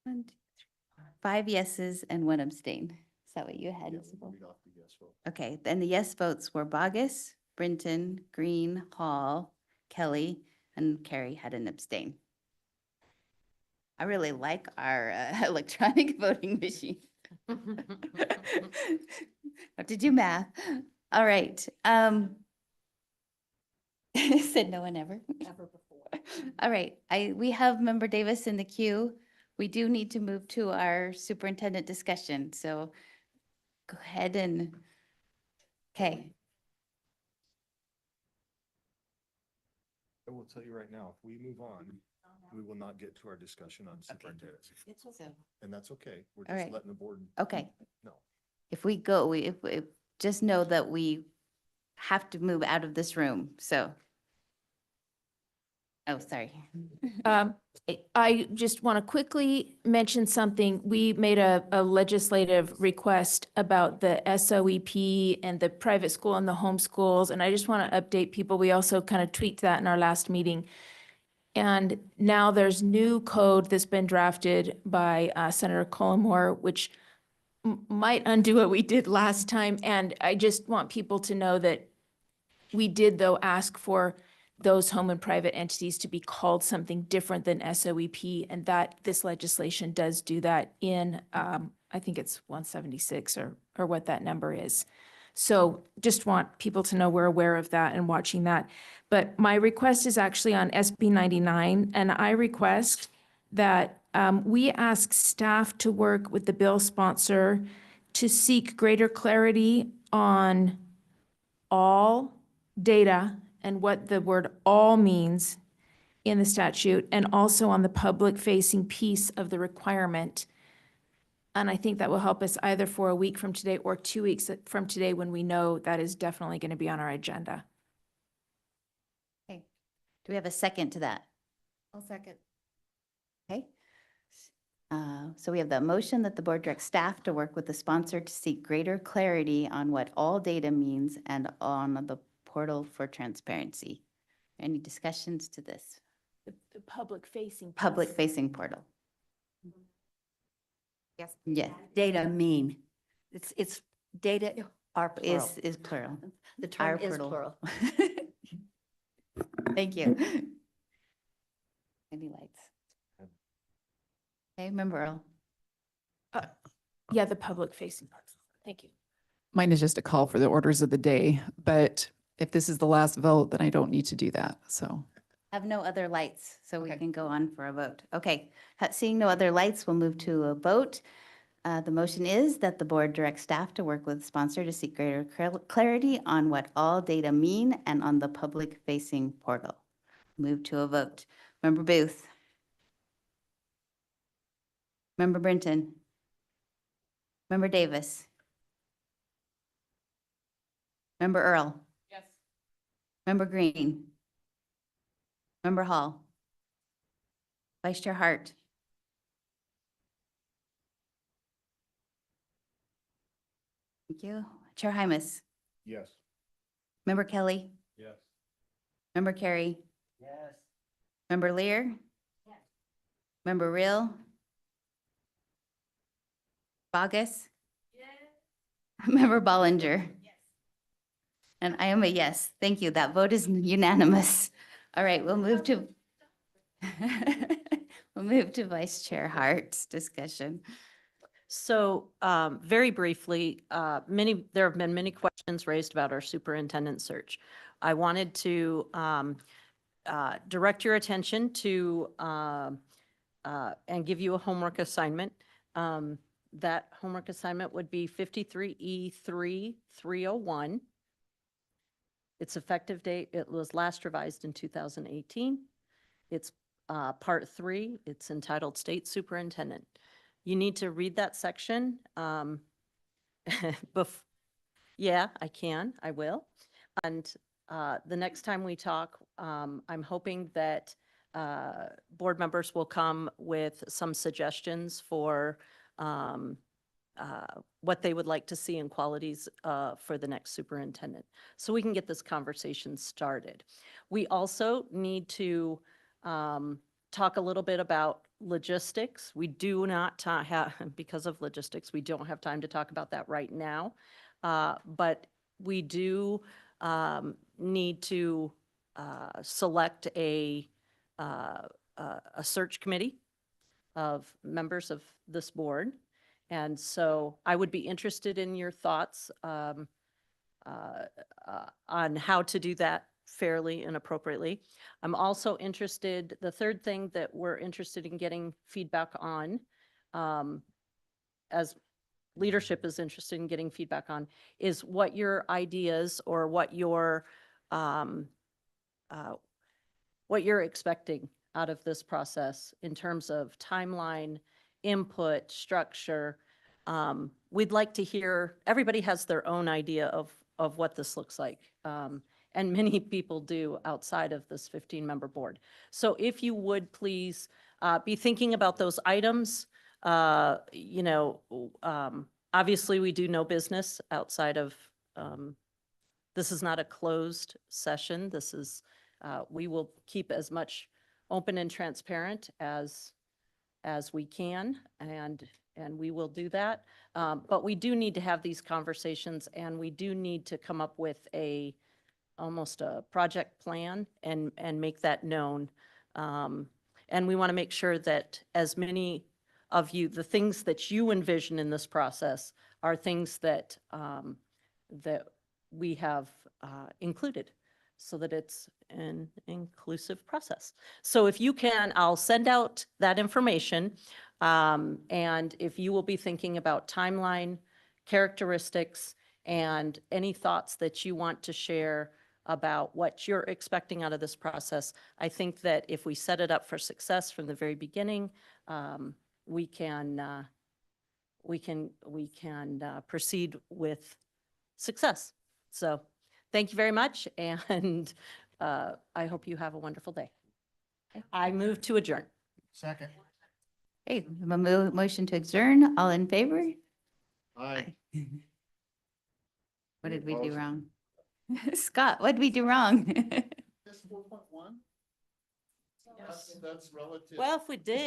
1, 2, 3, 4, 5 yeses and 1 abstain. Is that what you had? Isabel? Okay, then the yes votes were Bogus, Brinton, Green, Hall, Kelly, and Carey had an abstain. I really like our electronic voting machine. Have to do math. All right. Said no one ever. Never before. All right, we have Member Davis in the queue. We do need to move to our superintendent discussion, so go ahead and, okay. I will tell you right now, if we move on, we will not get to our discussion on superintendent. So, And that's okay. We're All just right. letting the board. okay, No. if we go, if just know that we have to move out of this room, so. Oh, sorry. I just want to quickly mention something. We made a legislative request about the SOEP and the private school and the homeschools, and I just want to update people. We also kind of tweaked that in our last meeting. And now there's new code that's been drafted by Senator Collmore, which might undo what we did last time. And I just want people to know that we did, though, ask for those home and private entities to be called something different than SOEP, and that this legislation does do that in, I think it's 176 or what that number is. So just want people to know we're aware of that and watching that. But my request is actually on SB 99, and I request that we ask staff to work with the bill sponsor to seek greater clarity on all data and what the word all means in the statute, and also on the public-facing piece of the requirement. And I think that will help us either for a week from today or 2 weeks from today, when we know that is definitely going to be on our agenda. Okay. Do we have a second to that? I'll second. Okay. So we have the motion that the board directs staff to work with the sponsor to seek greater clarity on what all data means and on the portal for transparency. Any discussions to this? The public-facing. Public-facing portal. Yes. Yeah, Data mean. It's data are plural. is plural. The term Our is portal. plural. Thank you. Any lights? Okay, Member Earl. Yeah, the public-facing. Thank you. Mine is just a call for the orders of the day, but if this is the last vote, then I don't need to do that, so. Have no other lights, so we Okay. can go on for a vote. Okay, seeing no other lights, we'll move to a vote. The motion is that the board directs staff to work with the sponsor to seek greater clarity on what all data mean and on the public-facing portal. Move to a vote. Member Booth. Member Brinton. Member Davis. Member Earl. Yes. Member Green. Member Hall. Vice Chair Hart. Thank you. Chair Hymas. Yes. Member Kelly. Yes. Member Carey. Yes. Member Lear. Member Real. Bogus. Member Bollinger. And I am a yes. Thank you. That vote is unanimous. All right, we'll move to we'll move to Vice Chair Hart's discussion. So very briefly, there have been many questions raised about our superintendent search. I wanted to direct your attention to and give you a homework assignment. That homework assignment would be 53E3-301. Its effective date, it was last revised in 2018. It's part 3. It's entitled State Superintendent. You need to read that section. Yeah, I can, I will. And the next time we talk, I'm hoping that board members will come with some suggestions for what they would like to see in qualities for the next superintendent, so we can get this conversation started. We also need to talk a little bit about logistics. We do not have, because of logistics, we don't have time to talk about that right now. But we do need to select a search committee of members of this board. And so I would be interested in your thoughts on how to do that fairly and appropriately. I'm also interested, the third thing that we're interested in getting feedback on, as leadership is interested in getting feedback on, is what your ideas or what you're expecting out of this process in terms of timeline, input, structure. We'd like to hear, everybody has their own idea of what this looks like. And many people do outside of this 15-member board. So if you would please be thinking about those items. Obviously we do no business outside of, this is not a closed session. This is, we will keep as much open and transparent as as we can, and we will do that. But we do need to have these conversations, and we do need to come up with almost a project plan and make that known. And we want to make sure that as many of you, the things that you envision in this process are things that, that we have included, so that it's an inclusive process. So if you can, I'll send out that information. And if you will be thinking about timeline, characteristics, and any thoughts that you want to share about what you're expecting out of this process, I think that if we set it up for success from the very beginning, we can proceed with success. So thank you very much, and I hope you have a wonderful day. I move to adjourn. Second. Hey, motion to adjourn, all in favor? Aye. What did we do wrong? Scott, what did we do wrong? That's 4.1? That's relative. Well, if we did.